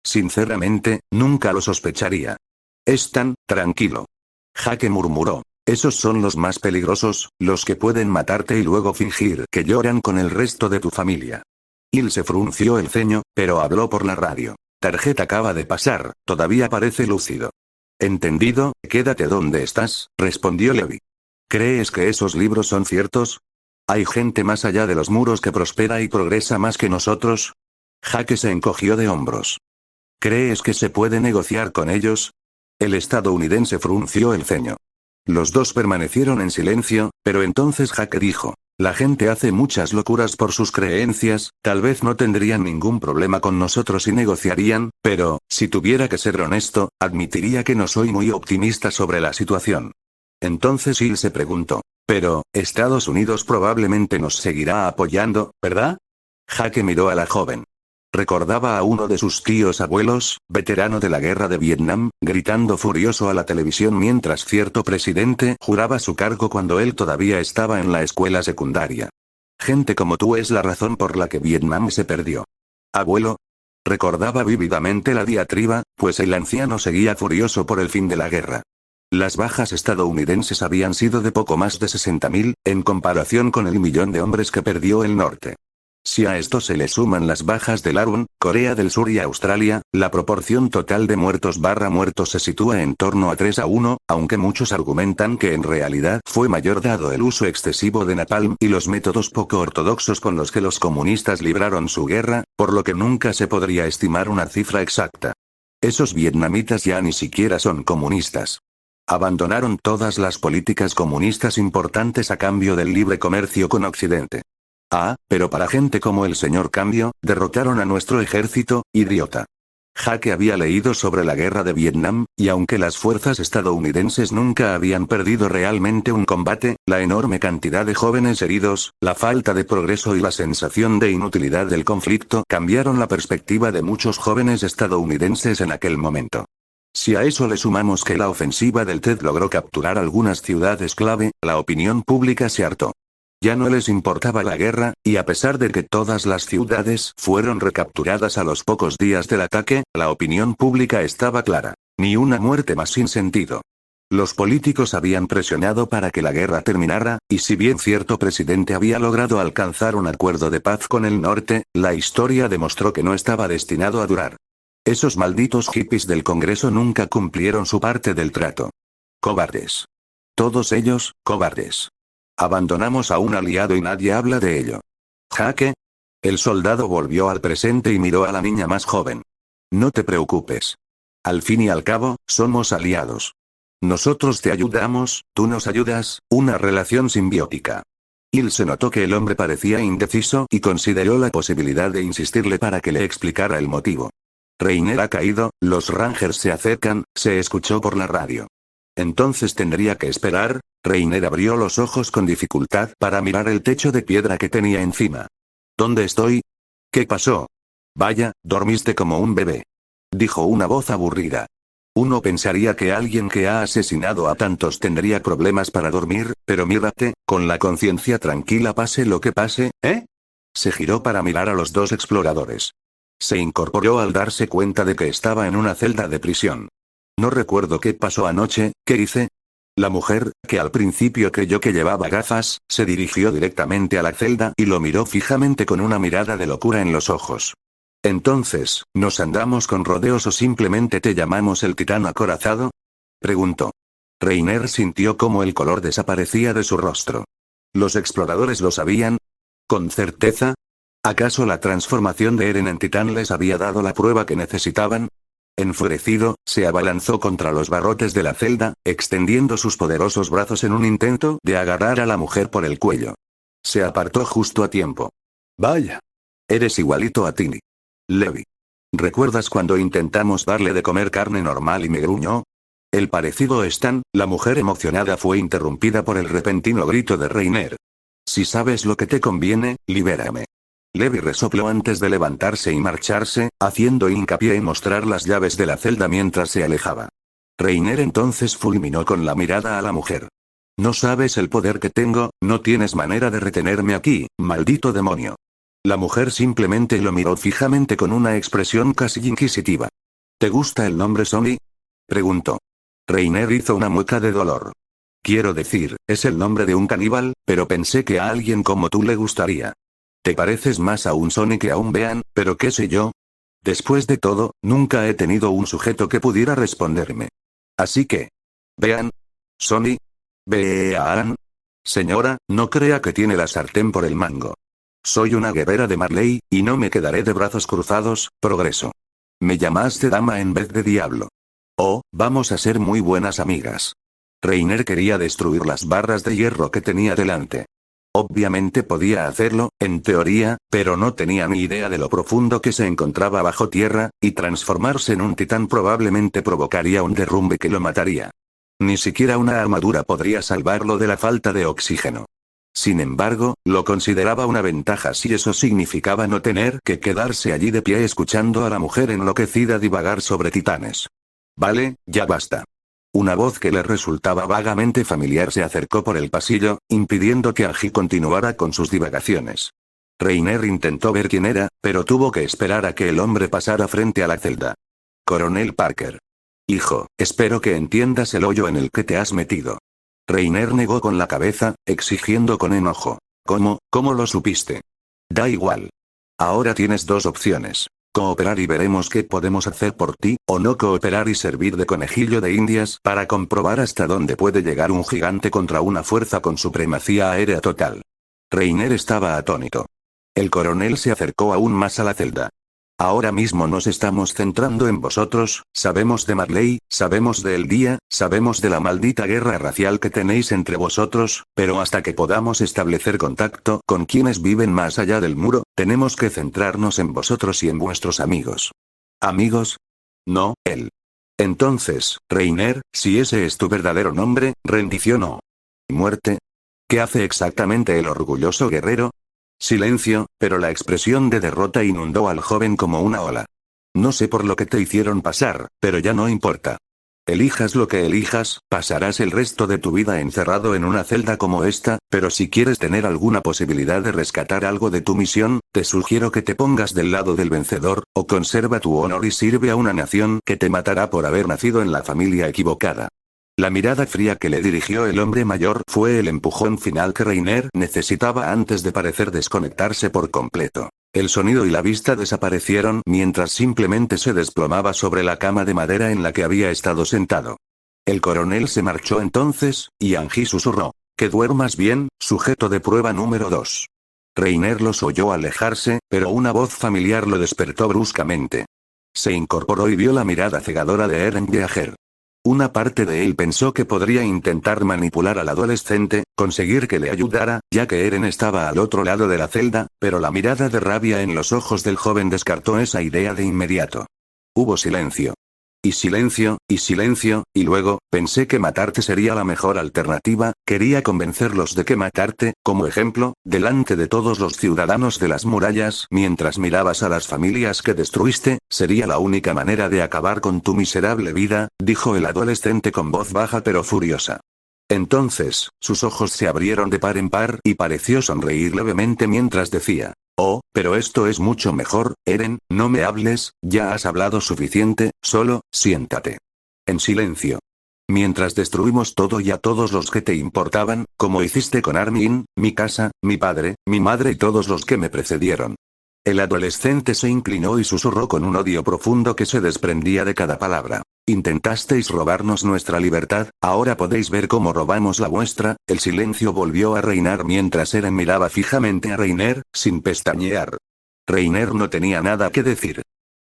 Sinceramente, nunca lo sospecharía. Es tan tranquilo. Jake murmuró. Esos son los más peligrosos, los que pueden matarte y luego fingir que lloran con el resto de tu familia. Se frunció el ceño, pero habló por la radio. Tarjeta acaba de pasar, todavía parece lúcido. Entendido, quédate donde estás, respondió Levi. ¿Crees que esos libros son ciertos? ¿Hay gente más allá de los muros que prospera y progresa más que nosotros? Jake se encogió de hombros. ¿Crees que se puede negociar con ellos? El estadounidense frunció el ceño. Los dos permanecieron en silencio, pero entonces Jake dijo. La gente hace muchas locuras por sus creencias, tal vez no tendrían ningún problema con nosotros y negociarían, pero, si tuviera que ser honesto, admitiría que no soy muy optimista sobre la situación. Entonces se preguntó. Pero, Estados Unidos probablemente nos seguirá apoyando, ¿verdad? Jake miró a la joven. Recordaba a uno de sus tíos abuelos, veterano de la guerra de Vietnam, gritando furioso a la televisión mientras cierto presidente juraba su cargo cuando él todavía estaba en la escuela secundaria. Gente como tú es la razón por la que Vietnam se perdió. ¿Abuelo? Recordaba vívidamente la diatriba, pues el anciano seguía furioso por el fin de la guerra. Las bajas estadounidenses habían sido de poco más de 60.000, en comparación con el 1.000.000 de hombres que perdió el norte. Si a esto se le suman las bajas de Larun, Corea del Sur y Australia, la proporción total de muertos se sitúa en torno a 3-1, aunque muchos argumentan que en realidad fue mayor dado el uso excesivo de napalm y los métodos poco ortodoxos con los que los comunistas libraron su guerra, por lo que nunca se podría estimar una cifra exacta. Esos vietnamitas ya ni siquiera son comunistas. Abandonaron todas las políticas comunistas importantes a cambio del libre comercio con Occidente. Pero para gente como el señor Cambio, derrotaron a nuestro ejército, idiota. Jake había leído sobre la guerra de Vietnam, y aunque las fuerzas estadounidenses nunca habían perdido realmente un combate, la enorme cantidad de jóvenes heridos, la falta de progreso y la sensación de inutilidad del conflicto cambiaron la perspectiva de muchos jóvenes estadounidenses en aquel momento. Si a eso le sumamos que la ofensiva del TED logró capturar algunas ciudades clave, la opinión pública se hartó. Ya no les importaba la guerra, y a pesar de que todas las ciudades fueron recapturadas a los pocos días del ataque, la opinión pública estaba clara. Ni una muerte más sin sentido. Los políticos habían presionado para que la guerra terminara, y si bien cierto presidente había logrado alcanzar un acuerdo de paz con el norte, la historia demostró que no estaba destinado a durar. Esos malditos hippies del Congreso nunca cumplieron su parte del trato. Cobardes. Todos ellos, cobardes. Abandonamos a un aliado y nadie habla de ello. Jake. El soldado volvió al presente y miró a la niña más joven. No te preocupes. Al fin y al cabo, somos aliados. Nosotros te ayudamos, tú nos ayudas, una relación simbiótica. Se notó que el hombre parecía indeciso y consideró la posibilidad de insistirle para que le explicara el motivo. Reiner ha caído, los Rangers se acercan, se escuchó por la radio. Entonces tendría que esperar. Reiner abrió los ojos con dificultad para mirar el techo de piedra que tenía encima. ¿Dónde estoy? ¿Qué pasó? Vaya, dormiste como un bebé. Dijo una voz aburrida. Uno pensaría que alguien que ha asesinado a tantos tendría problemas para dormir, pero mírate, con la conciencia tranquila pase lo que pase, ¿eh? Se giró para mirar a los dos exploradores. Se incorporó al darse cuenta de que estaba en una celda de prisión. No recuerdo qué pasó anoche, ¿qué hice? La mujer, que al principio creyó que llevaba gafas, se dirigió directamente a la celda y lo miró fijamente con una mirada de locura en los ojos. Entonces, ¿nos andamos con rodeos o simplemente te llamamos el titán acorazado? Preguntó. Reiner sintió cómo el color desaparecía de su rostro. ¿Los exploradores lo sabían? ¿Con certeza? ¿Acaso la transformación de Eren en titán les había dado la prueba que necesitaban? Enfurecido, se abalanzó contra los barrotes de la celda, extendiendo sus poderosos brazos en un intento de agarrar a la mujer por el cuello. Se apartó justo a tiempo. Vaya. Eres igualito a Tini. Levi. ¿Recuerdas cuando intentamos darle de comer carne normal y me gruñó? El parecido es tan... La mujer emocionada fue interrumpida por el repentino grito de Reiner. Si sabes lo que te conviene, libérame. Levi resopló antes de levantarse y marcharse, haciendo hincapié en mostrar las llaves de la celda mientras se alejaba. Reiner entonces fulminó con la mirada a la mujer. No sabes el poder que tengo, no tienes manera de retenerme aquí, maldito demonio. La mujer simplemente lo miró fijamente con una expresión casi inquisitiva. ¿Te gusta el nombre Sonny? Preguntó. Reiner hizo una mueca de dolor. Quiero decir, es el nombre de un caníbal, pero pensé que a alguien como tú le gustaría. Te pareces más a un Sonny que a un Bean, pero qué sé yo. Después de todo, nunca he tenido un sujeto que pudiera responderme. Así que... Bean. Sonny. Bean. Señora, no crea que tiene la sartén por el mango. Soy una guerrera de Marley, y no me quedaré de brazos cruzados, progreso. Me llamaste dama en vez de diablo. Oh, vamos a ser muy buenas amigas. Reiner quería destruir las barras de hierro que tenía delante. Obviamente podía hacerlo, en teoría, pero no tenía ni idea de lo profundo que se encontraba bajo tierra, y transformarse en un titán probablemente provocaría un derrumbe que lo mataría. Ni siquiera una armadura podría salvarlo de la falta de oxígeno. Sin embargo, lo consideraba una ventaja si eso significaba no tener que quedarse allí de pie escuchando a la mujer enloquecida divagar sobre titanes. Vale, ya basta. Una voz que le resultaba vagamente familiar se acercó por el pasillo, impidiendo que Angie continuara con sus divagaciones. Reiner intentó ver quién era, pero tuvo que esperar a que el hombre pasara frente a la celda. Coronel Parker. Hijo, espero que entiendas el hoyo en el que te has metido. Reiner negó con la cabeza, exigiendo con enojo. ¿Cómo lo supiste? Da igual. Ahora tienes dos opciones. Cooperar y veremos qué podemos hacer por ti, o no cooperar y servir de conejillo de indias para comprobar hasta dónde puede llegar un gigante contra una fuerza con supremacía aérea total. Reiner estaba atónito. El coronel se acercó aún más a la celda. Ahora mismo nos estamos centrando en vosotros, sabemos de Marley, sabemos del día, sabemos de la maldita guerra racial que tenéis entre vosotros, pero hasta que podamos establecer contacto con quienes viven más allá del muro, tenemos que centrarnos en vosotros y en vuestros amigos. ¿Amigos? No, él. Entonces, Reiner, si ese es tu verdadero nombre, rendición o muerte. ¿Qué hace exactamente el orgulloso guerrero? Silencio, pero la expresión de derrota inundó al joven como una ola. No sé por lo que te hicieron pasar, pero ya no importa. Elijas lo que elijas, pasarás el resto de tu vida encerrado en una celda como esta, pero si quieres tener alguna posibilidad de rescatar algo de tu misión, te sugiero que te pongas del lado del vencedor, o conserva tu honor y sirve a una nación que te matará por haber nacido en la familia equivocada. La mirada fría que le dirigió el hombre mayor fue el empujón final que Reiner necesitaba antes de parecer desconectarse por completo. El sonido y la vista desaparecieron mientras simplemente se desplomaba sobre la cama de madera en la que había estado sentado. El coronel se marchó entonces, y Angie susurró: «Que duermas bien, sujeto de prueba número 2». Reiner los oyó alejarse, pero una voz familiar lo despertó bruscamente. Se incorporó y vio la mirada cegadora de Eren Yeager. Una parte de él pensó que podría intentar manipular al adolescente, conseguir que le ayudara, ya que Eren estaba al otro lado de la celda, pero la mirada de rabia en los ojos del joven descartó esa idea de inmediato. Hubo silencio. Y silencio, y luego, pensé que matarte sería la mejor alternativa, quería convencerlos de que matarte, como ejemplo, delante de todos los ciudadanos de las murallas, mientras mirabas a las familias que destruiste, sería la única manera de acabar con tu miserable vida, dijo el adolescente con voz baja pero furiosa. Entonces, sus ojos se abrieron de par en par y pareció sonreír levemente mientras decía: «Oh, pero esto es mucho mejor, Eren, no me hables, ya has hablado suficiente, solo, siéntate. En silencio. Mientras destruimos todo y a todos los que te importaban, como hiciste con Armin, mi casa, mi padre, mi madre y todos los que me precedieron». El adolescente se inclinó y susurró con un odio profundo que se desprendía de cada palabra: «Intentasteis robarnos nuestra libertad, ahora podéis ver cómo robamos la vuestra». El silencio volvió a reinar mientras Eren miraba fijamente a Reiner, sin pestañear. Reiner no tenía nada que decir.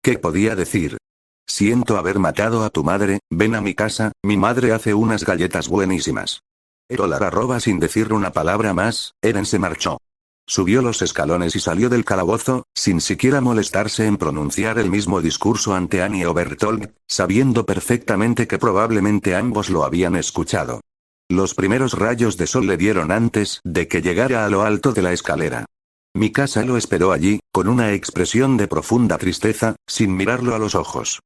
¿Qué podía decir? «Siento haber matado a tu madre, ven a mi casa, mi madre hace unas galletas buenísimas». Erolar arroba sin decir una palabra más, Eren se marchó. Subió los escalones y salió del calabozo, sin siquiera molestarse en pronunciar el mismo discurso ante Annie o Bertolt, sabiendo perfectamente que probablemente ambos lo habían escuchado. Los primeros rayos de sol le dieron antes de que llegara a lo alto de la escalera. Mikasa lo esperó allí, con una expresión de profunda tristeza, sin mirarlo a los ojos.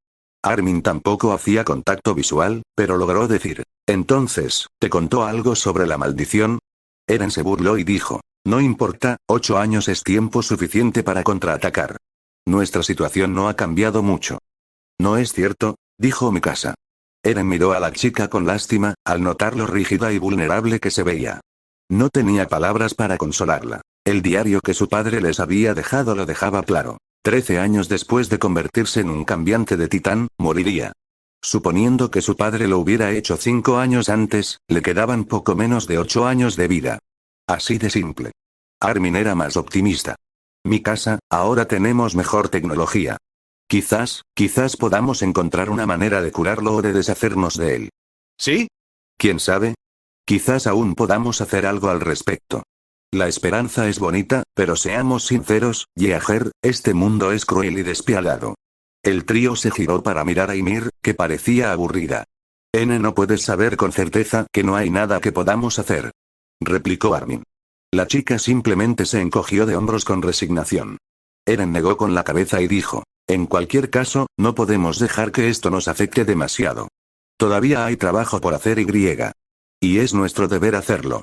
Armin tampoco hacía contacto visual, pero logró decir: «Entonces, ¿te contó algo sobre la maldición?» Eren se burló y dijo: «No importa, 8 años es tiempo suficiente para contraatacar. Nuestra situación no ha cambiado mucho». «¿No es cierto?», dijo Mikasa. Eren miró a la chica con lástima, al notar lo rígida y vulnerable que se veía. No tenía palabras para consolarla. El diario que su padre les había dejado lo dejaba claro. 13 años después de convertirse en un cambiante de titán, moriría. Suponiendo que su padre lo hubiera hecho 5 años antes, le quedaban poco menos de 8 años de vida. Así de simple. Armin era más optimista. «Mikasa, ahora tenemos mejor tecnología. Quizás podamos encontrar una manera de curarlo o de deshacernos de él». «¿Sí? ¿Quién sabe? Quizás aún podamos hacer algo al respecto. La esperanza es bonita, pero seamos sinceros, Yeager, este mundo es cruel y despiadado». El trío se giró para mirar a Ymir, que parecía aburrida. «No puedes saber con certeza que no hay nada que podamos hacer», replicó Armin. La chica simplemente se encogió de hombros con resignación. Eren negó con la cabeza y dijo: «En cualquier caso, no podemos dejar que esto nos afecte demasiado. Todavía hay trabajo por hacer y es nuestro deber hacerlo.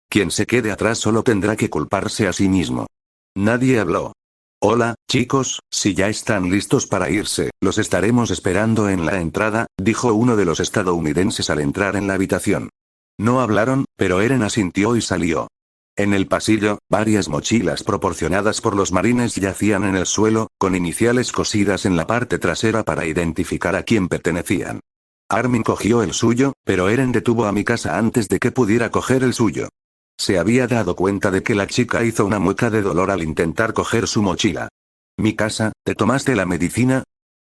Quien se quede atrás solo tendrá que culparse a sí mismo». Nadie habló. «Hola, chicos, si ya están listos para irse, los estaremos esperando en la entrada», dijo uno de los estadounidenses al entrar en la habitación. No hablaron, pero Eren asintió y salió. En el pasillo, varias mochilas proporcionadas por los marines yacían en el suelo, con iniciales cosidas en la parte trasera para identificar a quién pertenecían. Armin cogió el suyo, pero Eren detuvo a Mikasa antes de que pudiera coger el suyo. Se había dado cuenta de que la chica hizo una mueca de dolor al intentar coger su mochila. «Mikasa, ¿te tomaste la medicina?»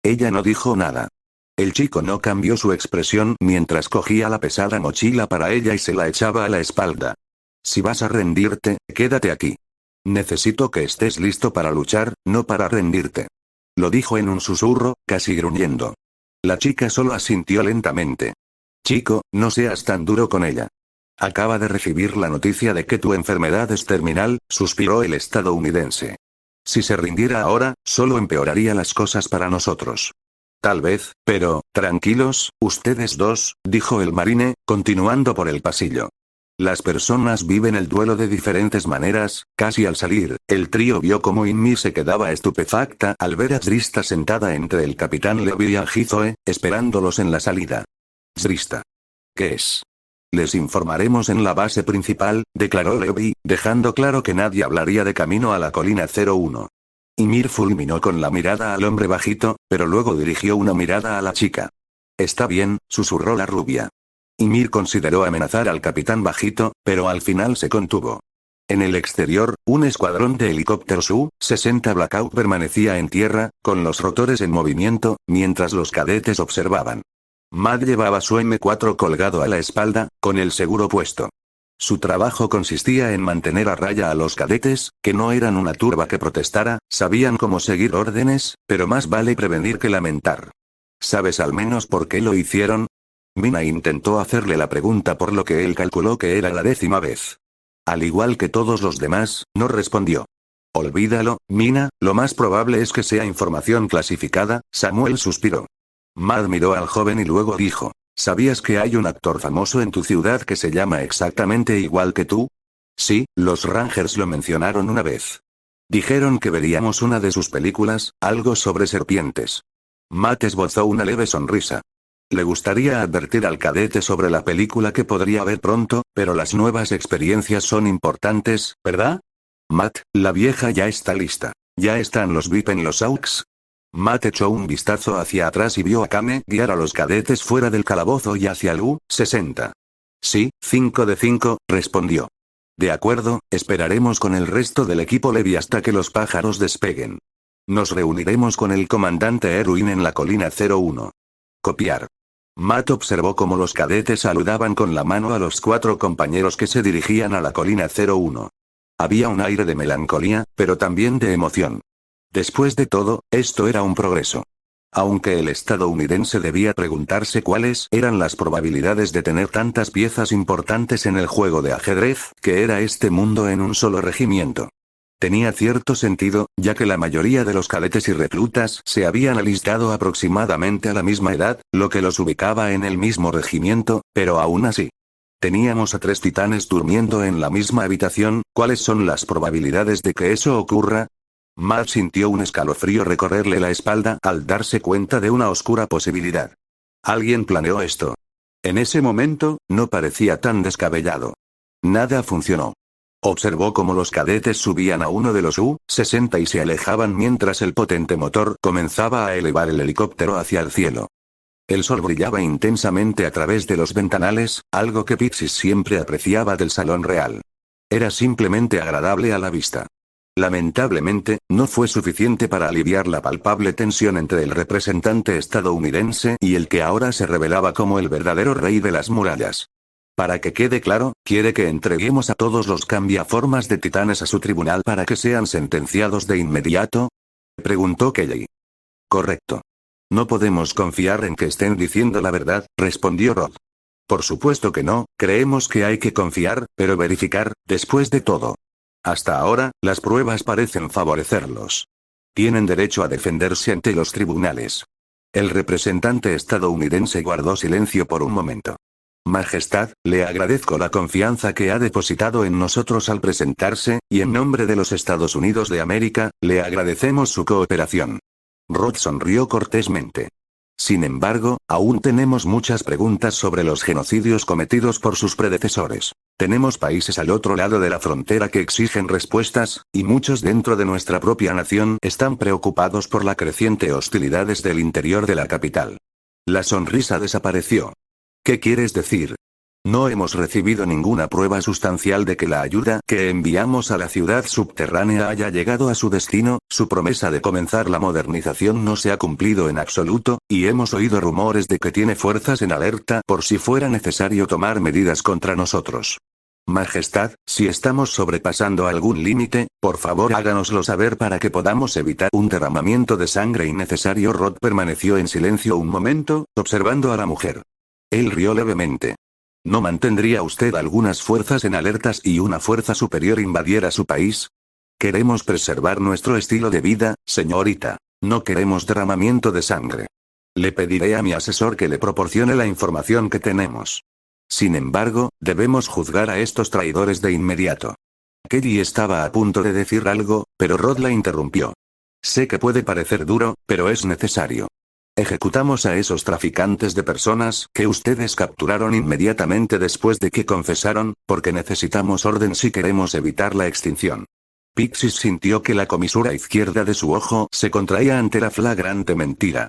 Ella no dijo nada. El chico no cambió su expresión mientras cogía la pesada mochila para ella y se la echaba a la espalda. «Si vas a rendirte, quédate aquí. Necesito que estés listo para luchar, no para rendirte». Lo dijo en un susurro, casi gruñendo. La chica solo asintió lentamente. «Chico, no seas tan duro con ella. Acaba de recibir la noticia de que tu enfermedad es terminal», suspiró el estadounidense. «Si se rindiera ahora, solo empeoraría las cosas para nosotros». «Tal vez, pero, tranquilos, ustedes dos», dijo el marine, continuando por el pasillo. «Las personas viven el duelo de diferentes maneras». Casi al salir, el trío vio cómo Ymir se quedaba estupefacta al ver a Drista sentada entre el capitán Levi y Angizoe, esperándolos en la salida. «Drista. ¿Qué es?» «Les informaremos en la base principal», declaró Levi, dejando claro que nadie hablaría de camino a la colina 01. Ymir fulminó con la mirada al hombre bajito, pero luego dirigió una mirada a la chica. «Está bien», susurró la rubia. Ymir consideró amenazar al capitán bajito, pero al final se contuvo. En el exterior, un escuadrón de helicópteros U-60 Blackout permanecía en tierra, con los rotores en movimiento, mientras los cadetes observaban. Mad llevaba su M4 colgado a la espalda, con el seguro puesto. Su trabajo consistía en mantener a raya a los cadetes, que no eran una turba que protestara, sabían cómo seguir órdenes, pero más vale prevenir que lamentar. ¿Sabes al menos por qué lo hicieron? Mina intentó hacerle la pregunta por lo que él calculó que era la 10ª vez. Al igual que todos los demás, no respondió. «Olvídalo, Mina, lo más probable es que sea información clasificada», Samuel suspiró. Mad miró al joven y luego dijo: «¿Sabías que hay un actor famoso en tu ciudad que se llama exactamente igual que tú?» «Sí, los Rangers lo mencionaron una vez. Dijeron que veríamos una de sus películas, algo sobre serpientes». Matt esbozó una leve sonrisa. Le gustaría advertir al cadete sobre la película que podría ver pronto, pero las nuevas experiencias son importantes, ¿verdad? «Matt, la vieja ya está lista. ¿Ya están los VIP en los AUX?» Matt echó un vistazo hacia atrás y vio a Kame guiar a los cadetes fuera del calabozo y hacia el U-60. «Sí, 5 de 5», respondió. «De acuerdo, esperaremos con el resto del equipo Levi hasta que los pájaros despeguen. Nos reuniremos con el comandante Erwin en la colina 01. Copiar». Matt observó cómo los cadetes saludaban con la mano a los 4 compañeros que se dirigían a la colina 01. Había un aire de melancolía, pero también de emoción. Después de todo, esto era un progreso. Aunque el estadounidense debía preguntarse cuáles eran las probabilidades de tener tantas piezas importantes en el juego de ajedrez, que era este mundo en un solo regimiento. Tenía cierto sentido, ya que la mayoría de los cadetes y reclutas se habían alistado aproximadamente a la misma edad, lo que los ubicaba en el mismo regimiento, pero aún así. Teníamos a 3 titanes durmiendo en la misma habitación, ¿cuáles son las probabilidades de que eso ocurra? Matt sintió un escalofrío recorrerle la espalda al darse cuenta de una oscura posibilidad. Alguien planeó esto. En ese momento, no parecía tan descabellado. Nada funcionó. Observó cómo los cadetes subían a uno de los U-60 y se alejaban mientras el potente motor comenzaba a elevar el helicóptero hacia el cielo. El sol brillaba intensamente a través de los ventanales, algo que Pixis siempre apreciaba del salón real. Era simplemente agradable a la vista. Lamentablemente, no fue suficiente para aliviar la palpable tensión entre el representante estadounidense y el que ahora se revelaba como el verdadero rey de las murallas. Para que quede claro, ¿quiere que entreguemos a todos los cambiaformas de titanes a su tribunal para que sean sentenciados de inmediato? Preguntó Kelly. Correcto. No podemos confiar en que estén diciendo la verdad, respondió Rod. Por supuesto que no, creemos que hay que confiar, pero verificar, después de todo. Hasta ahora, las pruebas parecen favorecerlos. Tienen derecho a defenderse ante los tribunales. El representante estadounidense guardó silencio por un momento. Majestad, le agradezco la confianza que ha depositado en nosotros al presentarse, y en nombre de los Estados Unidos de América, le agradecemos su cooperación. Rod sonrió cortésmente. Sin embargo, aún tenemos muchas preguntas sobre los genocidios cometidos por sus predecesores. Tenemos países al otro lado de la frontera que exigen respuestas, y muchos dentro de nuestra propia nación están preocupados por la creciente hostilidad desde el interior de la capital. La sonrisa desapareció. ¿Qué quieres decir? No hemos recibido ninguna prueba sustancial de que la ayuda que enviamos a la ciudad subterránea haya llegado a su destino, su promesa de comenzar la modernización no se ha cumplido en absoluto, y hemos oído rumores de que tiene fuerzas en alerta por si fuera necesario tomar medidas contra nosotros. Majestad, si estamos sobrepasando algún límite, por favor háganoslo saber para que podamos evitar un derramamiento de sangre innecesario. Rod permaneció en silencio un momento, observando a la mujer. Él rió levemente. ¿No mantendría usted algunas fuerzas en alertas y una fuerza superior invadiera su país? Queremos preservar nuestro estilo de vida, señorita. No queremos derramamiento de sangre. Le pediré a mi asesor que le proporcione la información que tenemos. Sin embargo, debemos juzgar a estos traidores de inmediato. Kelly estaba a punto de decir algo, pero Rod la interrumpió. Sé que puede parecer duro, pero es necesario. Ejecutamos a esos traficantes de personas que ustedes capturaron inmediatamente después de que confesaron, porque necesitamos orden si queremos evitar la extinción. Pixis sintió que la comisura izquierda de su ojo se contraía ante la flagrante mentira.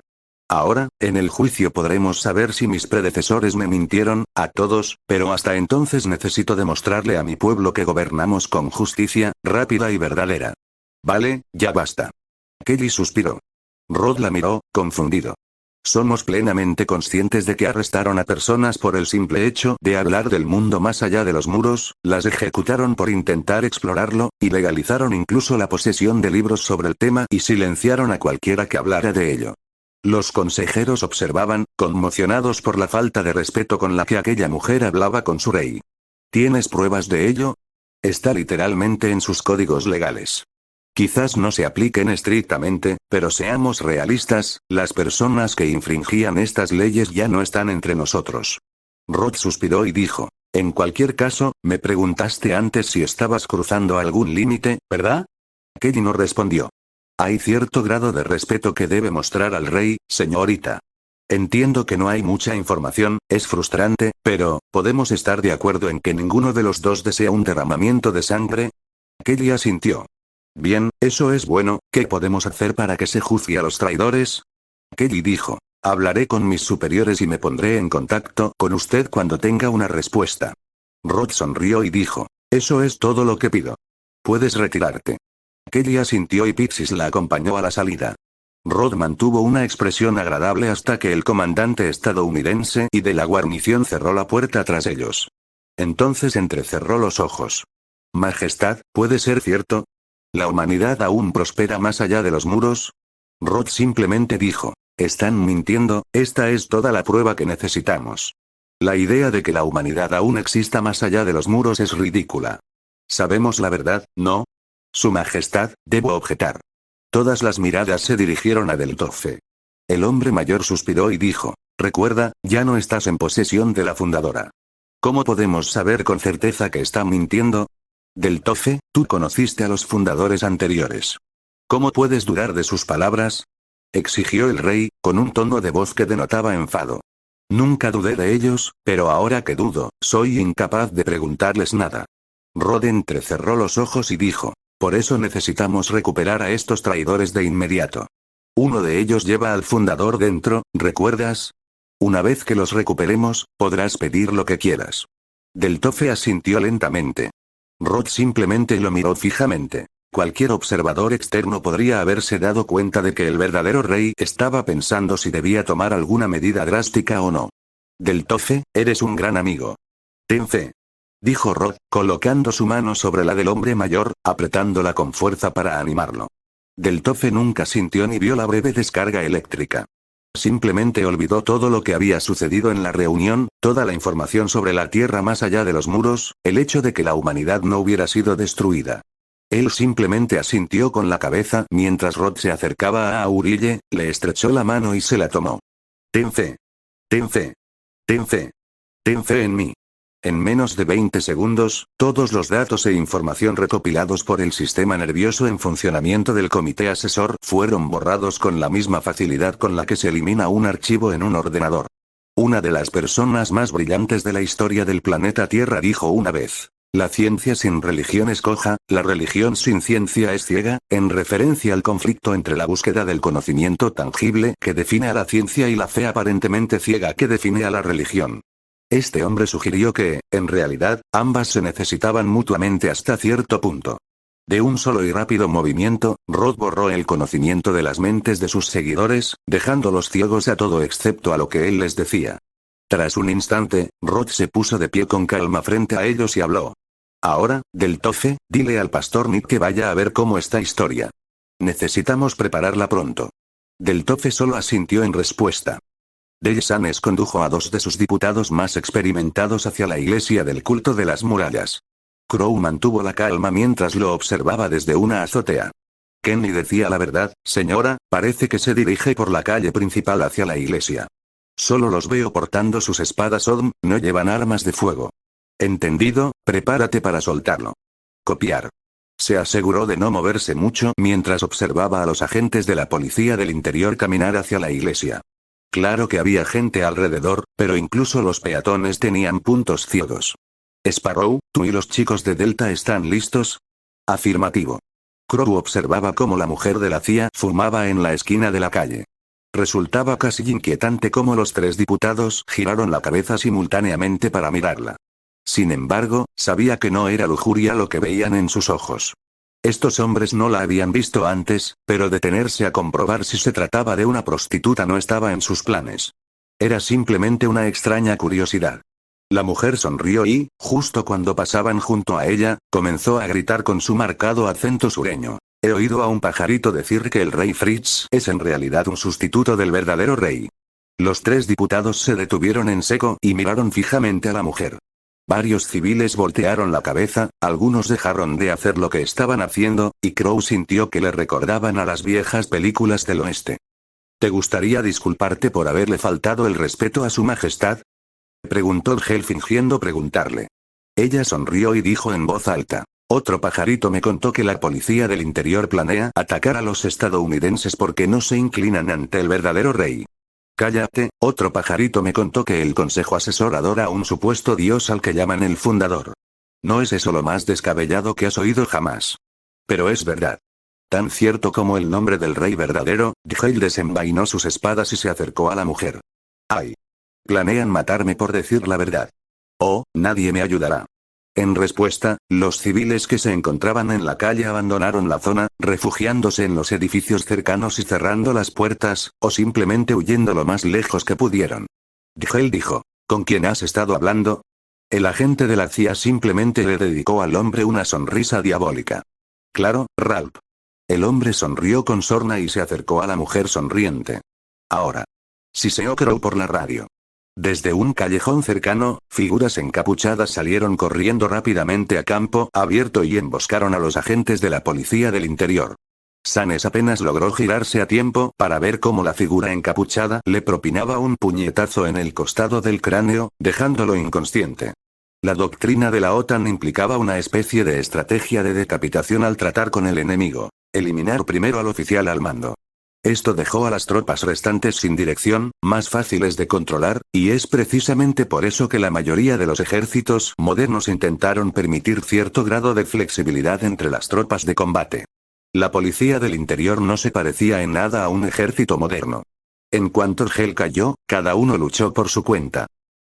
Ahora, en el juicio podremos saber si mis predecesores me mintieron, a todos, pero hasta entonces necesito demostrarle a mi pueblo que gobernamos con justicia, rápida y verdadera. Vale, ya basta. Kelly suspiró. Rod la miró, confundido. Somos plenamente conscientes de que arrestaron a personas por el simple hecho de hablar del mundo más allá de los muros, las ejecutaron por intentar explorarlo, y legalizaron incluso la posesión de libros sobre el tema y silenciaron a cualquiera que hablara de ello. Los consejeros observaban, conmocionados por la falta de respeto con la que aquella mujer hablaba con su rey. ¿Tienes pruebas de ello? Está literalmente en sus códigos legales. Quizás no se apliquen estrictamente, pero seamos realistas, las personas que infringían estas leyes ya no están entre nosotros. Rod suspiró y dijo, en cualquier caso, me preguntaste antes si estabas cruzando algún límite, ¿verdad? Kelly no respondió. Hay cierto grado de respeto que debe mostrar al rey, señorita. Entiendo que no hay mucha información, es frustrante, pero, ¿podemos estar de acuerdo en que ninguno de los dos desea un derramamiento de sangre? Kelly asintió. Bien, eso es bueno, ¿qué podemos hacer para que se juzgue a los traidores? Kelly dijo. Hablaré con mis superiores y me pondré en contacto con usted cuando tenga una respuesta. Rod sonrió y dijo. Eso es todo lo que pido. Puedes retirarte. Kelly asintió y Pixis la acompañó a la salida. Rod mantuvo una expresión agradable hasta que el comandante estadounidense y de la guarnición cerró la puerta tras ellos. Entonces entrecerró los ojos. Majestad, ¿puede ser cierto? ¿La humanidad aún prospera más allá de los muros? Rod simplemente dijo. Están mintiendo, esta es toda la prueba que necesitamos. La idea de que la humanidad aún exista más allá de los muros es ridícula. Sabemos la verdad, ¿no? Su Majestad, debo objetar. Todas las miradas se dirigieron a Deltofe. El hombre mayor suspiró y dijo, recuerda, ya no estás en posesión de la fundadora. ¿Cómo podemos saber con certeza que está mintiendo? Deltofe, tú conociste a los fundadores anteriores. ¿Cómo puedes dudar de sus palabras? Exigió el rey, con un tono de voz que denotaba enfado. Nunca dudé de ellos, pero ahora que dudo, soy incapaz de preguntarles nada. Rod entrecerró los ojos y dijo, por eso necesitamos recuperar a estos traidores de inmediato. Uno de ellos lleva al fundador dentro, ¿recuerdas? Una vez que los recuperemos, podrás pedir lo que quieras. Deltofe asintió lentamente. Rod simplemente lo miró fijamente. Cualquier observador externo podría haberse dado cuenta de que el verdadero rey estaba pensando si debía tomar alguna medida drástica o no. Deltofe, eres un gran amigo. Ten fe. Dijo Rod, colocando su mano sobre la del hombre mayor, apretándola con fuerza para animarlo. Deltofe nunca sintió ni vio la breve descarga eléctrica. Simplemente olvidó todo lo que había sucedido en la reunión, toda la información sobre la Tierra más allá de los muros, el hecho de que la humanidad no hubiera sido destruida. Él simplemente asintió con la cabeza mientras Rod se acercaba a Aurille, le estrechó la mano y se la tomó. Ten fe. Ten fe. Ten fe. Ten fe en mí. En menos de 20 segundos, todos los datos e información recopilados por el sistema nervioso en funcionamiento del comité asesor fueron borrados con la misma facilidad con la que se elimina un archivo en un ordenador. Una de las personas más brillantes de la historia del planeta Tierra dijo una vez. La ciencia sin religión es coja, la religión sin ciencia es ciega, en referencia al conflicto entre la búsqueda del conocimiento tangible que define a la ciencia y la fe aparentemente ciega que define a la religión. Este hombre sugirió que, en realidad, ambas se necesitaban mutuamente hasta cierto punto. De un solo y rápido movimiento, Rod borró el conocimiento de las mentes de sus seguidores, dejándolos ciegos a todo excepto a lo que él les decía. Tras un instante, Rod se puso de pie con calma frente a ellos y habló. Ahora, Deltofe, dile al pastor Nick que vaya a ver cómo está historia. Necesitamos prepararla pronto. Deltofe solo asintió en respuesta. Deyesanes condujo a 2 de sus diputados más experimentados hacia la iglesia del culto de las murallas. Crow mantuvo la calma mientras lo observaba desde una azotea. Kenny decía la verdad, señora, parece que se dirige por la calle principal hacia la iglesia. Solo los veo portando sus espadas Odm, no llevan armas de fuego. Entendido, prepárate para soltarlo. Copiar. Se aseguró de no moverse mucho mientras observaba a los agentes de la policía del interior caminar hacia la iglesia. Claro que había gente alrededor, pero incluso los peatones tenían puntos ciegos. Sparrow, ¿tú y los chicos de Delta están listos? Afirmativo. Crow observaba cómo la mujer de la CIA fumaba en la esquina de la calle. Resultaba casi inquietante cómo los 3 diputados giraron la cabeza simultáneamente para mirarla. Sin embargo, sabía que no era lujuria lo que veían en sus ojos. Estos hombres no la habían visto antes, pero detenerse a comprobar si se trataba de una prostituta no estaba en sus planes. Era simplemente una extraña curiosidad. La mujer sonrió y, justo cuando pasaban junto a ella, comenzó a gritar con su marcado acento sureño. He oído a un pajarito decir que el rey Fritz es en realidad un sustituto del verdadero rey. Los 3 diputados se detuvieron en seco y miraron fijamente a la mujer. Varios civiles voltearon la cabeza, algunos dejaron de hacer lo que estaban haciendo, y Crow sintió que le recordaban a las viejas películas del oeste. ¿Te gustaría disculparte por haberle faltado el respeto a su majestad? Preguntó Gel fingiendo preguntarle. Ella sonrió y dijo en voz alta. Otro pajarito me contó que la policía del interior planea atacar a los estadounidenses porque no se inclinan ante el verdadero rey. Cállate, otro pajarito me contó que el consejo asesor adora a un supuesto dios al que llaman el fundador. ¿No es eso lo más descabellado que has oído jamás? Pero es verdad. Tan cierto como el nombre del rey verdadero, Gale desenvainó sus espadas y se acercó a la mujer. ¡Ay! Planean matarme por decir la verdad. Oh, nadie me ayudará. En respuesta, los civiles que se encontraban en la calle abandonaron la zona, refugiándose en los edificios cercanos y cerrando las puertas, o simplemente huyendo lo más lejos que pudieron. Gale dijo, ¿con quién has estado hablando? El agente de la CIA simplemente le dedicó al hombre una sonrisa diabólica. Claro, Ralph. El hombre sonrió con sorna y se acercó a la mujer sonriente. Ahora. Siseó Crow por la radio. Desde un callejón cercano, figuras encapuchadas salieron corriendo rápidamente a campo abierto y emboscaron a los agentes de la policía del interior. Sanes apenas logró girarse a tiempo para ver cómo la figura encapuchada le propinaba un puñetazo en el costado del cráneo, dejándolo inconsciente. La doctrina de la OTAN implicaba una especie de estrategia de decapitación al tratar con el enemigo. Eliminar primero al oficial al mando. Esto dejó a las tropas restantes sin dirección, más fáciles de controlar, y es precisamente por eso que la mayoría de los ejércitos modernos intentaron permitir cierto grado de flexibilidad entre las tropas de combate. La policía del interior no se parecía en nada a un ejército moderno. En cuanto el gel cayó, cada uno luchó por su cuenta.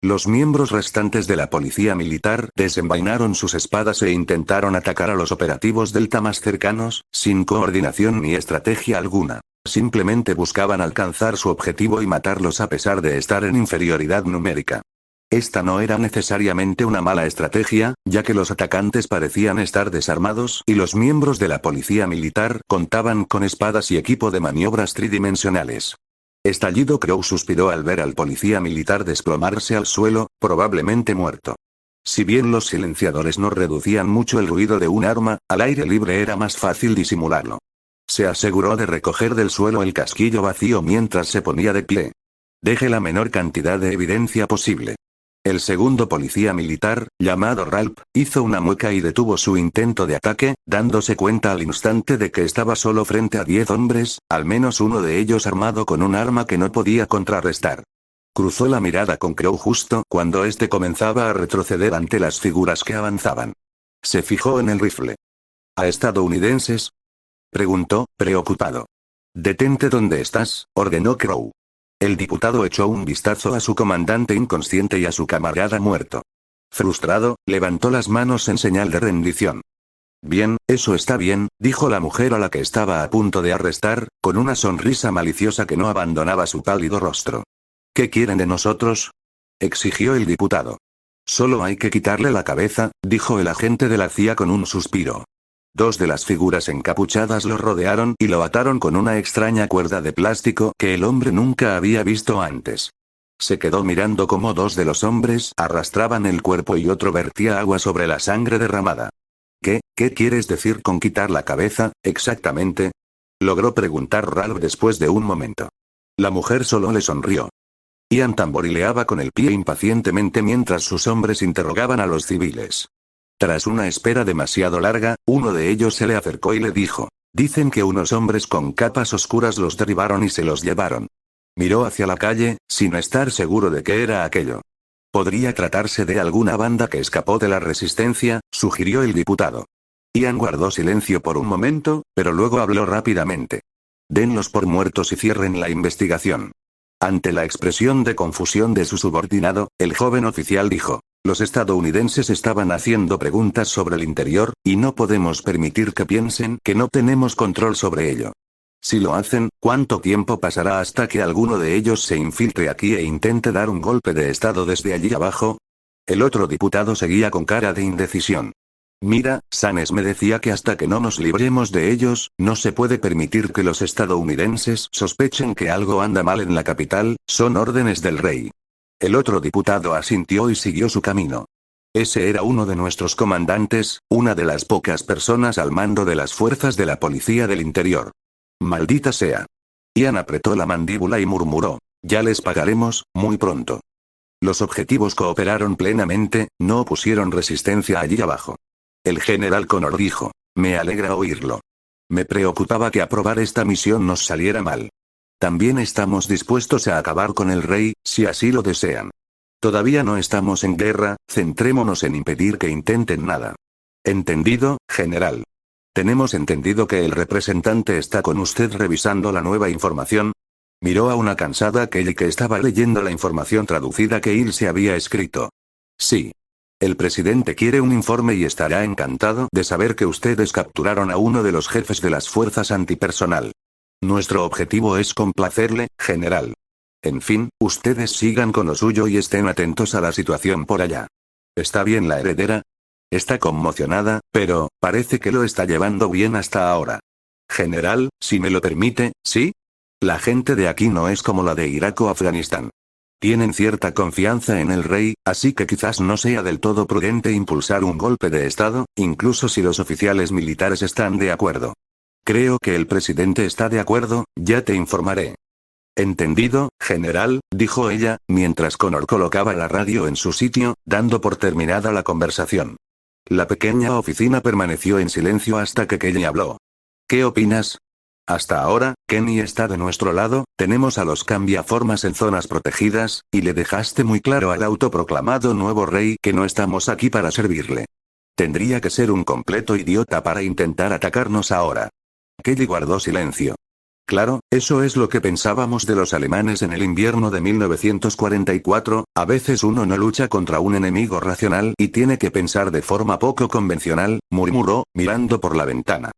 Los miembros restantes de la policía militar desenvainaron sus espadas e intentaron atacar a los operativos delta más cercanos, sin coordinación ni estrategia alguna. Simplemente buscaban alcanzar su objetivo y matarlos a pesar de estar en inferioridad numérica. Esta no era necesariamente una mala estrategia, ya que los atacantes parecían estar desarmados y los miembros de la policía militar contaban con espadas y equipo de maniobras tridimensionales. Estallido Crow suspiró al ver al policía militar desplomarse al suelo, probablemente muerto. Si bien los silenciadores no reducían mucho el ruido de un arma, al aire libre era más fácil disimularlo. Se aseguró de recoger del suelo el casquillo vacío mientras se ponía de pie. Deje la menor cantidad de evidencia posible. El segundo policía militar, llamado Ralph, hizo una mueca y detuvo su intento de ataque, dándose cuenta al instante de que estaba solo frente a 10 hombres, al menos uno de ellos armado con un arma que no podía contrarrestar. Cruzó la mirada con Crow justo cuando éste comenzaba a retroceder ante las figuras que avanzaban. Se fijó en el rifle. ¿A estadounidenses?, preguntó, preocupado. Detente donde estás, ordenó Crow. El diputado echó un vistazo a su comandante inconsciente y a su camarada muerto. Frustrado, levantó las manos en señal de rendición. Bien, eso está bien, dijo la mujer a la que estaba a punto de arrestar, con una sonrisa maliciosa que no abandonaba su pálido rostro. ¿Qué quieren de nosotros?, exigió el diputado. Solo hay que quitarle la cabeza, dijo el agente de la CIA con un suspiro. Dos de las figuras encapuchadas lo rodearon y lo ataron con una extraña cuerda de plástico que el hombre nunca había visto antes. Se quedó mirando cómo dos de los hombres arrastraban el cuerpo y otro vertía agua sobre la sangre derramada. ¿Qué quieres decir con quitar la cabeza, exactamente?, logró preguntar Ralph después de un momento. La mujer solo le sonrió. Ian tamborileaba con el pie impacientemente mientras sus hombres interrogaban a los civiles. Tras una espera demasiado larga, uno de ellos se le acercó y le dijo: dicen que unos hombres con capas oscuras los derribaron y se los llevaron. Miró hacia la calle, sin estar seguro de qué era aquello. Podría tratarse de alguna banda que escapó de la resistencia, sugirió el diputado. Ian guardó silencio por un momento, pero luego habló rápidamente. Denlos por muertos y cierren la investigación. Ante la expresión de confusión de su subordinado, el joven oficial dijo: los estadounidenses estaban haciendo preguntas sobre el interior, y no podemos permitir que piensen que no tenemos control sobre ello. Si lo hacen, ¿cuánto tiempo pasará hasta que alguno de ellos se infiltre aquí e intente dar un golpe de estado desde allí abajo? El otro diputado seguía con cara de indecisión. Mira, Sanes me decía que hasta que no nos libremos de ellos, no se puede permitir que los estadounidenses sospechen que algo anda mal en la capital, son órdenes del rey. El otro diputado asintió y siguió su camino. Ese era uno de nuestros comandantes, una de las pocas personas al mando de las fuerzas de la policía del interior. Maldita sea. Ian apretó la mandíbula y murmuró: ya les pagaremos, muy pronto. Los objetivos cooperaron plenamente, no opusieron resistencia allí abajo. El general Connor dijo: me alegra oírlo. Me preocupaba que aprobar esta misión nos saliera mal. También estamos dispuestos a acabar con el rey, si así lo desean. Todavía no estamos en guerra, centrémonos en impedir que intenten nada. ¿Entendido, general? ¿Tenemos entendido que el representante está con usted revisando la nueva información? Miró a una cansada Kelly que estaba leyendo la información traducida que él se había escrito. Sí. El presidente quiere un informe y estará encantado de saber que ustedes capturaron a uno de los jefes de las fuerzas antipersonal. Nuestro objetivo es complacerle, general. En fin, ustedes sigan con lo suyo y estén atentos a la situación por allá. ¿Está bien la heredera? Está conmocionada, pero, parece que lo está llevando bien hasta ahora. General, si me lo permite, ¿sí? La gente de aquí no es como la de Irak o Afganistán. Tienen cierta confianza en el rey, así que quizás no sea del todo prudente impulsar un golpe de estado, incluso si los oficiales militares están de acuerdo. Creo que el presidente está de acuerdo, ya te informaré. Entendido, general, dijo ella, mientras Connor colocaba la radio en su sitio, dando por terminada la conversación. La pequeña oficina permaneció en silencio hasta que Kenny habló. ¿Qué opinas? Hasta ahora, Kenny está de nuestro lado, tenemos a los cambiaformas en zonas protegidas, y le dejaste muy claro al autoproclamado nuevo rey que no estamos aquí para servirle. Tendría que ser un completo idiota para intentar atacarnos ahora. Kelly guardó silencio. Claro, eso es lo que pensábamos de los alemanes en el invierno de 1944, a veces uno no lucha contra un enemigo racional y tiene que pensar de forma poco convencional, murmuró, mirando por la ventana.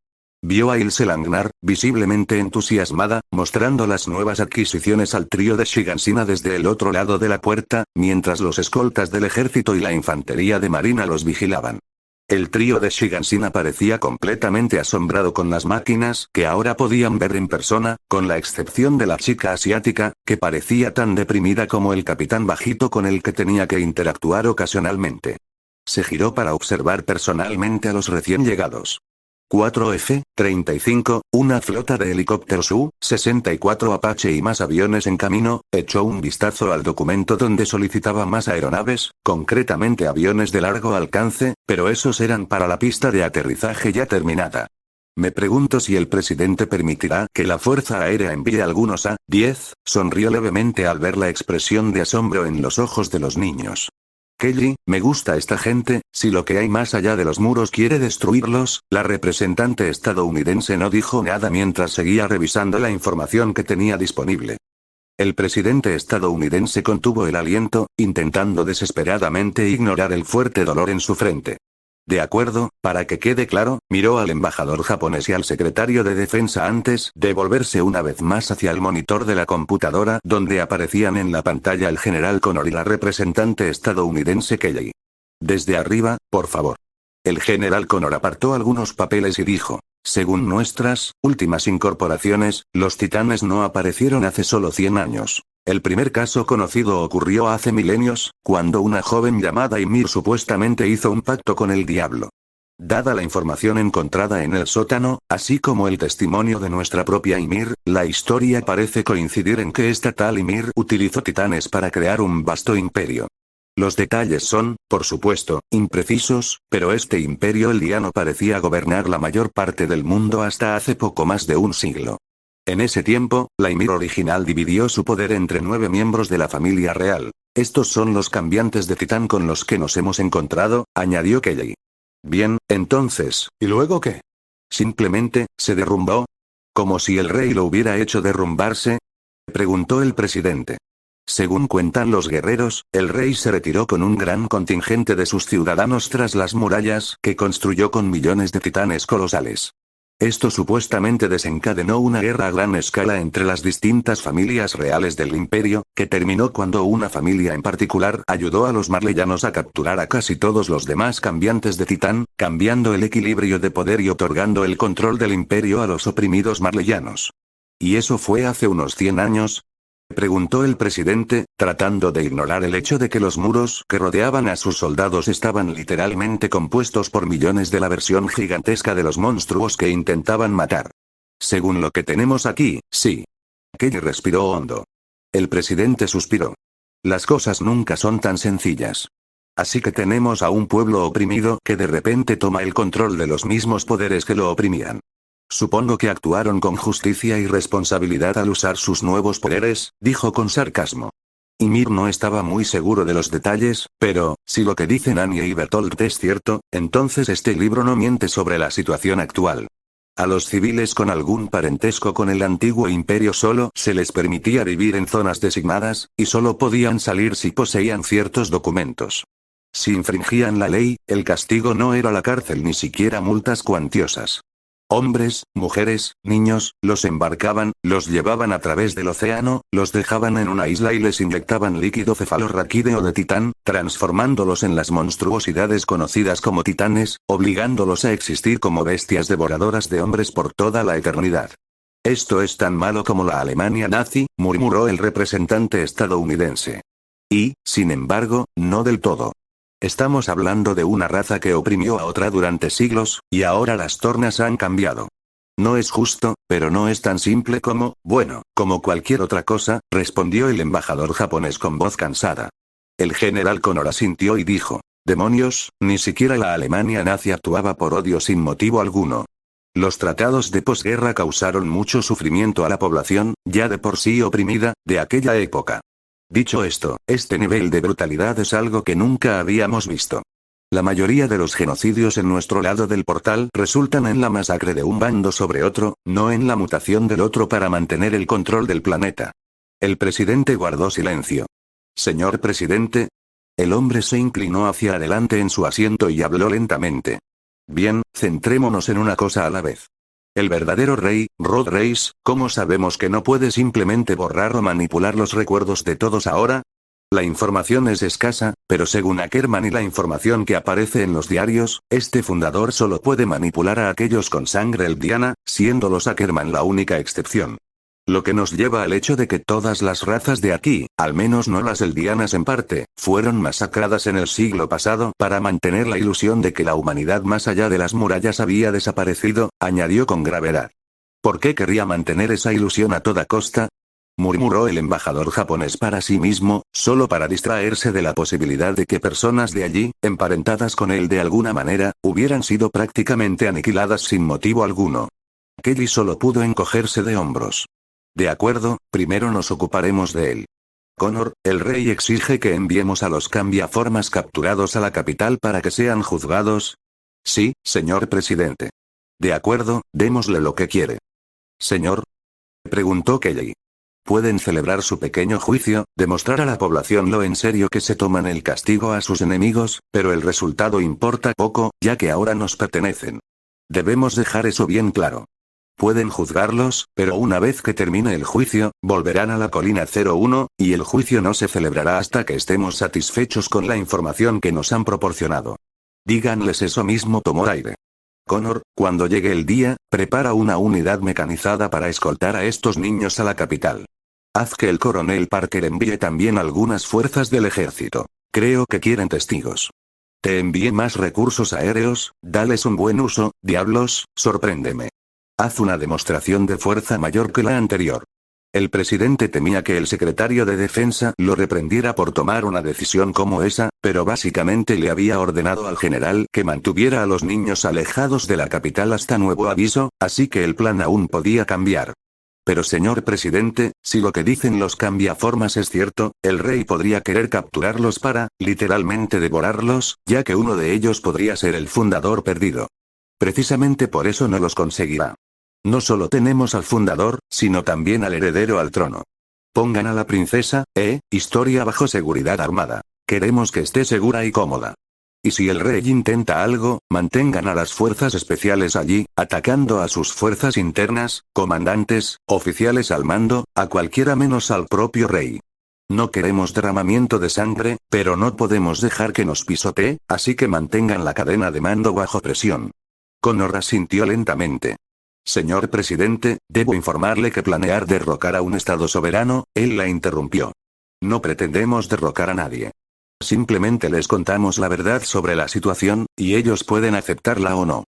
Vio a Ilse Langnar, visiblemente entusiasmada, mostrando las nuevas adquisiciones al trío de Shigansina desde el otro lado de la puerta, mientras los escoltas del ejército y la infantería de marina los vigilaban. El trío de Shigansina parecía completamente asombrado con las máquinas que ahora podían ver en persona, con la excepción de la chica asiática, que parecía tan deprimida como el capitán bajito con el que tenía que interactuar ocasionalmente. Se giró para observar personalmente a los recién llegados. 4F-35, una flota de helicópteros U-64 Apache y más aviones en camino, echó un vistazo al documento donde solicitaba más aeronaves, concretamente aviones de largo alcance, pero esos eran para la pista de aterrizaje ya terminada. Me pregunto si el presidente permitirá que la Fuerza Aérea envíe algunos A-10, sonrió levemente al ver la expresión de asombro en los ojos de los niños. Kelly, me gusta esta gente, si lo que hay más allá de los muros quiere destruirlos, la representante estadounidense no dijo nada mientras seguía revisando la información que tenía disponible. El presidente estadounidense contuvo el aliento, intentando desesperadamente ignorar el fuerte dolor en su frente. De acuerdo, para que quede claro, miró al embajador japonés y al secretario de defensa antes de volverse una vez más hacia el monitor de la computadora donde aparecían en la pantalla el general Connor y la representante estadounidense Kelly. Desde arriba, por favor. El general Connor apartó algunos papeles y dijo, según nuestras últimas incorporaciones, los titanes no aparecieron hace solo 100 años. El primer caso conocido ocurrió hace milenios, cuando una joven llamada Ymir supuestamente hizo un pacto con el diablo. Dada la información encontrada en el sótano, así como el testimonio de nuestra propia Ymir, la historia parece coincidir en que esta tal Ymir utilizó titanes para crear un vasto imperio. Los detalles son, por supuesto, imprecisos, pero este imperio eldiano parecía gobernar la mayor parte del mundo hasta hace poco más de un siglo. En ese tiempo, la Ymir original dividió su poder entre 9 miembros de la familia real. Estos son los cambiantes de titán con los que nos hemos encontrado, añadió Kelly. Bien, entonces, ¿y luego qué? ¿Simplemente, se derrumbó? ¿Como si el rey lo hubiera hecho derrumbarse? Preguntó el presidente. Según cuentan los guerreros, el rey se retiró con un gran contingente de sus ciudadanos tras las murallas que construyó con millones de titanes colosales. Esto supuestamente desencadenó una guerra a gran escala entre las distintas familias reales del imperio, que terminó cuando una familia en particular ayudó a los marleyanos a capturar a casi todos los demás cambiantes de titán, cambiando el equilibrio de poder y otorgando el control del imperio a los oprimidos marleyanos. ¿Y eso fue hace unos 100 años? Preguntó el presidente, tratando de ignorar el hecho de que los muros que rodeaban a sus soldados estaban literalmente compuestos por millones de la versión gigantesca de los monstruos que intentaban matar. Según lo que tenemos aquí, sí. Kelly respiró hondo. El presidente suspiró. Las cosas nunca son tan sencillas. Así que tenemos a un pueblo oprimido que de repente toma el control de los mismos poderes que lo oprimían. Supongo que actuaron con justicia y responsabilidad al usar sus nuevos poderes, dijo con sarcasmo. Ymir no estaba muy seguro de los detalles, pero, si lo que dicen Anya y Bertolt es cierto, entonces este libro no miente sobre la situación actual. A los civiles con algún parentesco con el antiguo imperio solo se les permitía vivir en zonas designadas, y solo podían salir si poseían ciertos documentos. Si infringían la ley, el castigo no era la cárcel ni siquiera multas cuantiosas. Hombres, mujeres, niños, los embarcaban, los llevaban a través del océano, los dejaban en una isla y les inyectaban líquido cefalorraquídeo de titán, transformándolos en las monstruosidades conocidas como titanes, obligándolos a existir como bestias devoradoras de hombres por toda la eternidad. Esto es tan malo como la Alemania nazi, murmuró el representante estadounidense. Y, sin embargo, no del todo. Estamos hablando de una raza que oprimió a otra durante siglos, y ahora las tornas han cambiado. No es justo, pero no es tan simple como, bueno, como cualquier otra cosa, respondió el embajador japonés con voz cansada. El general Connor asintió y dijo, demonios, ni siquiera la Alemania nazi actuaba por odio sin motivo alguno. Los tratados de posguerra causaron mucho sufrimiento a la población, ya de por sí oprimida, de aquella época. Dicho esto, este nivel de brutalidad es algo que nunca habíamos visto. La mayoría de los genocidios en nuestro lado del portal resultan en la masacre de un bando sobre otro, no en la mutación del otro para mantener el control del planeta. El presidente guardó silencio. Señor presidente. El hombre se inclinó hacia adelante en su asiento y habló lentamente. Bien, centrémonos en una cosa a la vez. El verdadero rey, Rod Reis, ¿cómo sabemos que no puede simplemente borrar o manipular los recuerdos de todos ahora? La información es escasa, pero según Ackerman y la información que aparece en los diarios, este fundador solo puede manipular a aquellos con sangre eldiana, siendo los Ackerman la única excepción. Lo que nos lleva al hecho de que todas las razas de aquí, al menos no las eldianas en parte, fueron masacradas en el siglo pasado para mantener la ilusión de que la humanidad más allá de las murallas había desaparecido, añadió con gravedad. ¿Por qué querría mantener esa ilusión a toda costa? Murmuró el embajador japonés para sí mismo, solo para distraerse de la posibilidad de que personas de allí, emparentadas con él de alguna manera, hubieran sido prácticamente aniquiladas sin motivo alguno. Kelly solo pudo encogerse de hombros. De acuerdo, primero nos ocuparemos de él. Connor, el rey exige que enviemos a los cambiaformas capturados a la capital para que sean juzgados. Sí, señor presidente. De acuerdo, démosle lo que quiere. Señor. Preguntó Kelly. Pueden celebrar su pequeño juicio, demostrar a la población lo en serio que se toman el castigo a sus enemigos, pero el resultado importa poco, ya que ahora nos pertenecen. Debemos dejar eso bien claro. Pueden juzgarlos, pero una vez que termine el juicio, volverán a la colina 01, y el juicio no se celebrará hasta que estemos satisfechos con la información que nos han proporcionado. Díganles eso mismo, tomó aire. Connor, cuando llegue el día, prepara una unidad mecanizada para escoltar a estos niños a la capital. Haz que el coronel Parker envíe también algunas fuerzas del ejército. Creo que quieren testigos. Te envíe más recursos aéreos, dales un buen uso, diablos, sorpréndeme. Haz una demostración de fuerza mayor que la anterior. El presidente temía que el secretario de Defensa lo reprendiera por tomar una decisión como esa, pero básicamente le había ordenado al general que mantuviera a los niños alejados de la capital hasta nuevo aviso, así que el plan aún podía cambiar. Pero señor presidente, si lo que dicen los cambiaformas es cierto, el rey podría querer capturarlos para, literalmente devorarlos, ya que uno de ellos podría ser el fundador perdido. Precisamente por eso no los conseguirá. No solo tenemos al fundador, sino también al heredero al trono. Pongan a la princesa, historia bajo seguridad armada. Queremos que esté segura y cómoda. Y si el rey intenta algo, mantengan a las fuerzas especiales allí, atacando a sus fuerzas internas, comandantes, oficiales al mando, a cualquiera menos al propio rey. No queremos derramamiento de sangre, pero no podemos dejar que nos pisotee, así que mantengan la cadena de mando bajo presión. Connor asintió lentamente. Señor presidente, debo informarle que planear derrocar a un estado soberano, él la interrumpió. No pretendemos derrocar a nadie. Simplemente les contamos la verdad sobre la situación, y ellos pueden aceptarla o no.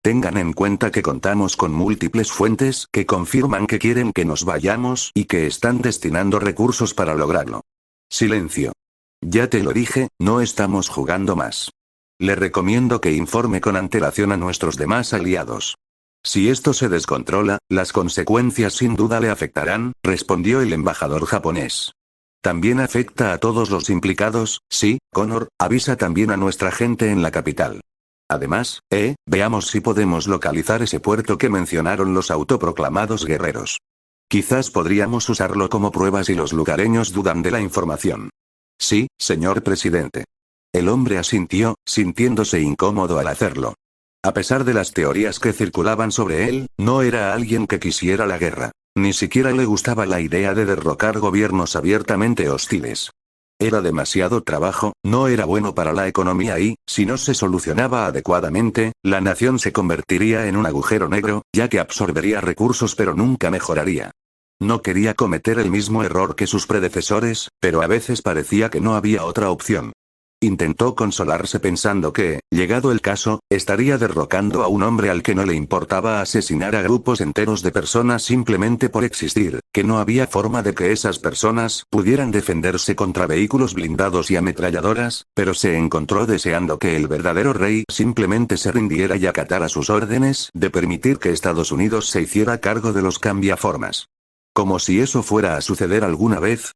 Tengan en cuenta que contamos con múltiples fuentes que confirman que quieren que nos vayamos y que están destinando recursos para lograrlo. Silencio. Ya te lo dije, no estamos jugando más. Le recomiendo que informe con antelación a nuestros demás aliados. Si esto se descontrola, las consecuencias sin duda le afectarán, respondió el embajador japonés. También afecta a todos los implicados, sí, Connor, avisa también a nuestra gente en la capital. Además, veamos si podemos localizar ese puerto que mencionaron los autoproclamados guerreros. Quizás podríamos usarlo como prueba si los lugareños dudan de la información. Sí, señor presidente. El hombre asintió, sintiéndose incómodo al hacerlo. A pesar de las teorías que circulaban sobre él, no era alguien que quisiera la guerra. Ni siquiera le gustaba la idea de derrocar gobiernos abiertamente hostiles. Era demasiado trabajo, no era bueno para la economía y, si no se solucionaba adecuadamente, la nación se convertiría en un agujero negro, ya que absorbería recursos pero nunca mejoraría. No quería cometer el mismo error que sus predecesores, pero a veces parecía que no había otra opción. Intentó consolarse pensando que, llegado el caso, estaría derrocando a un hombre al que no le importaba asesinar a grupos enteros de personas simplemente por existir, que no había forma de que esas personas pudieran defenderse contra vehículos blindados y ametralladoras, pero se encontró deseando que el verdadero rey simplemente se rindiera y acatara sus órdenes de permitir que Estados Unidos se hiciera cargo de los cambiaformas. Como si eso fuera a suceder alguna vez,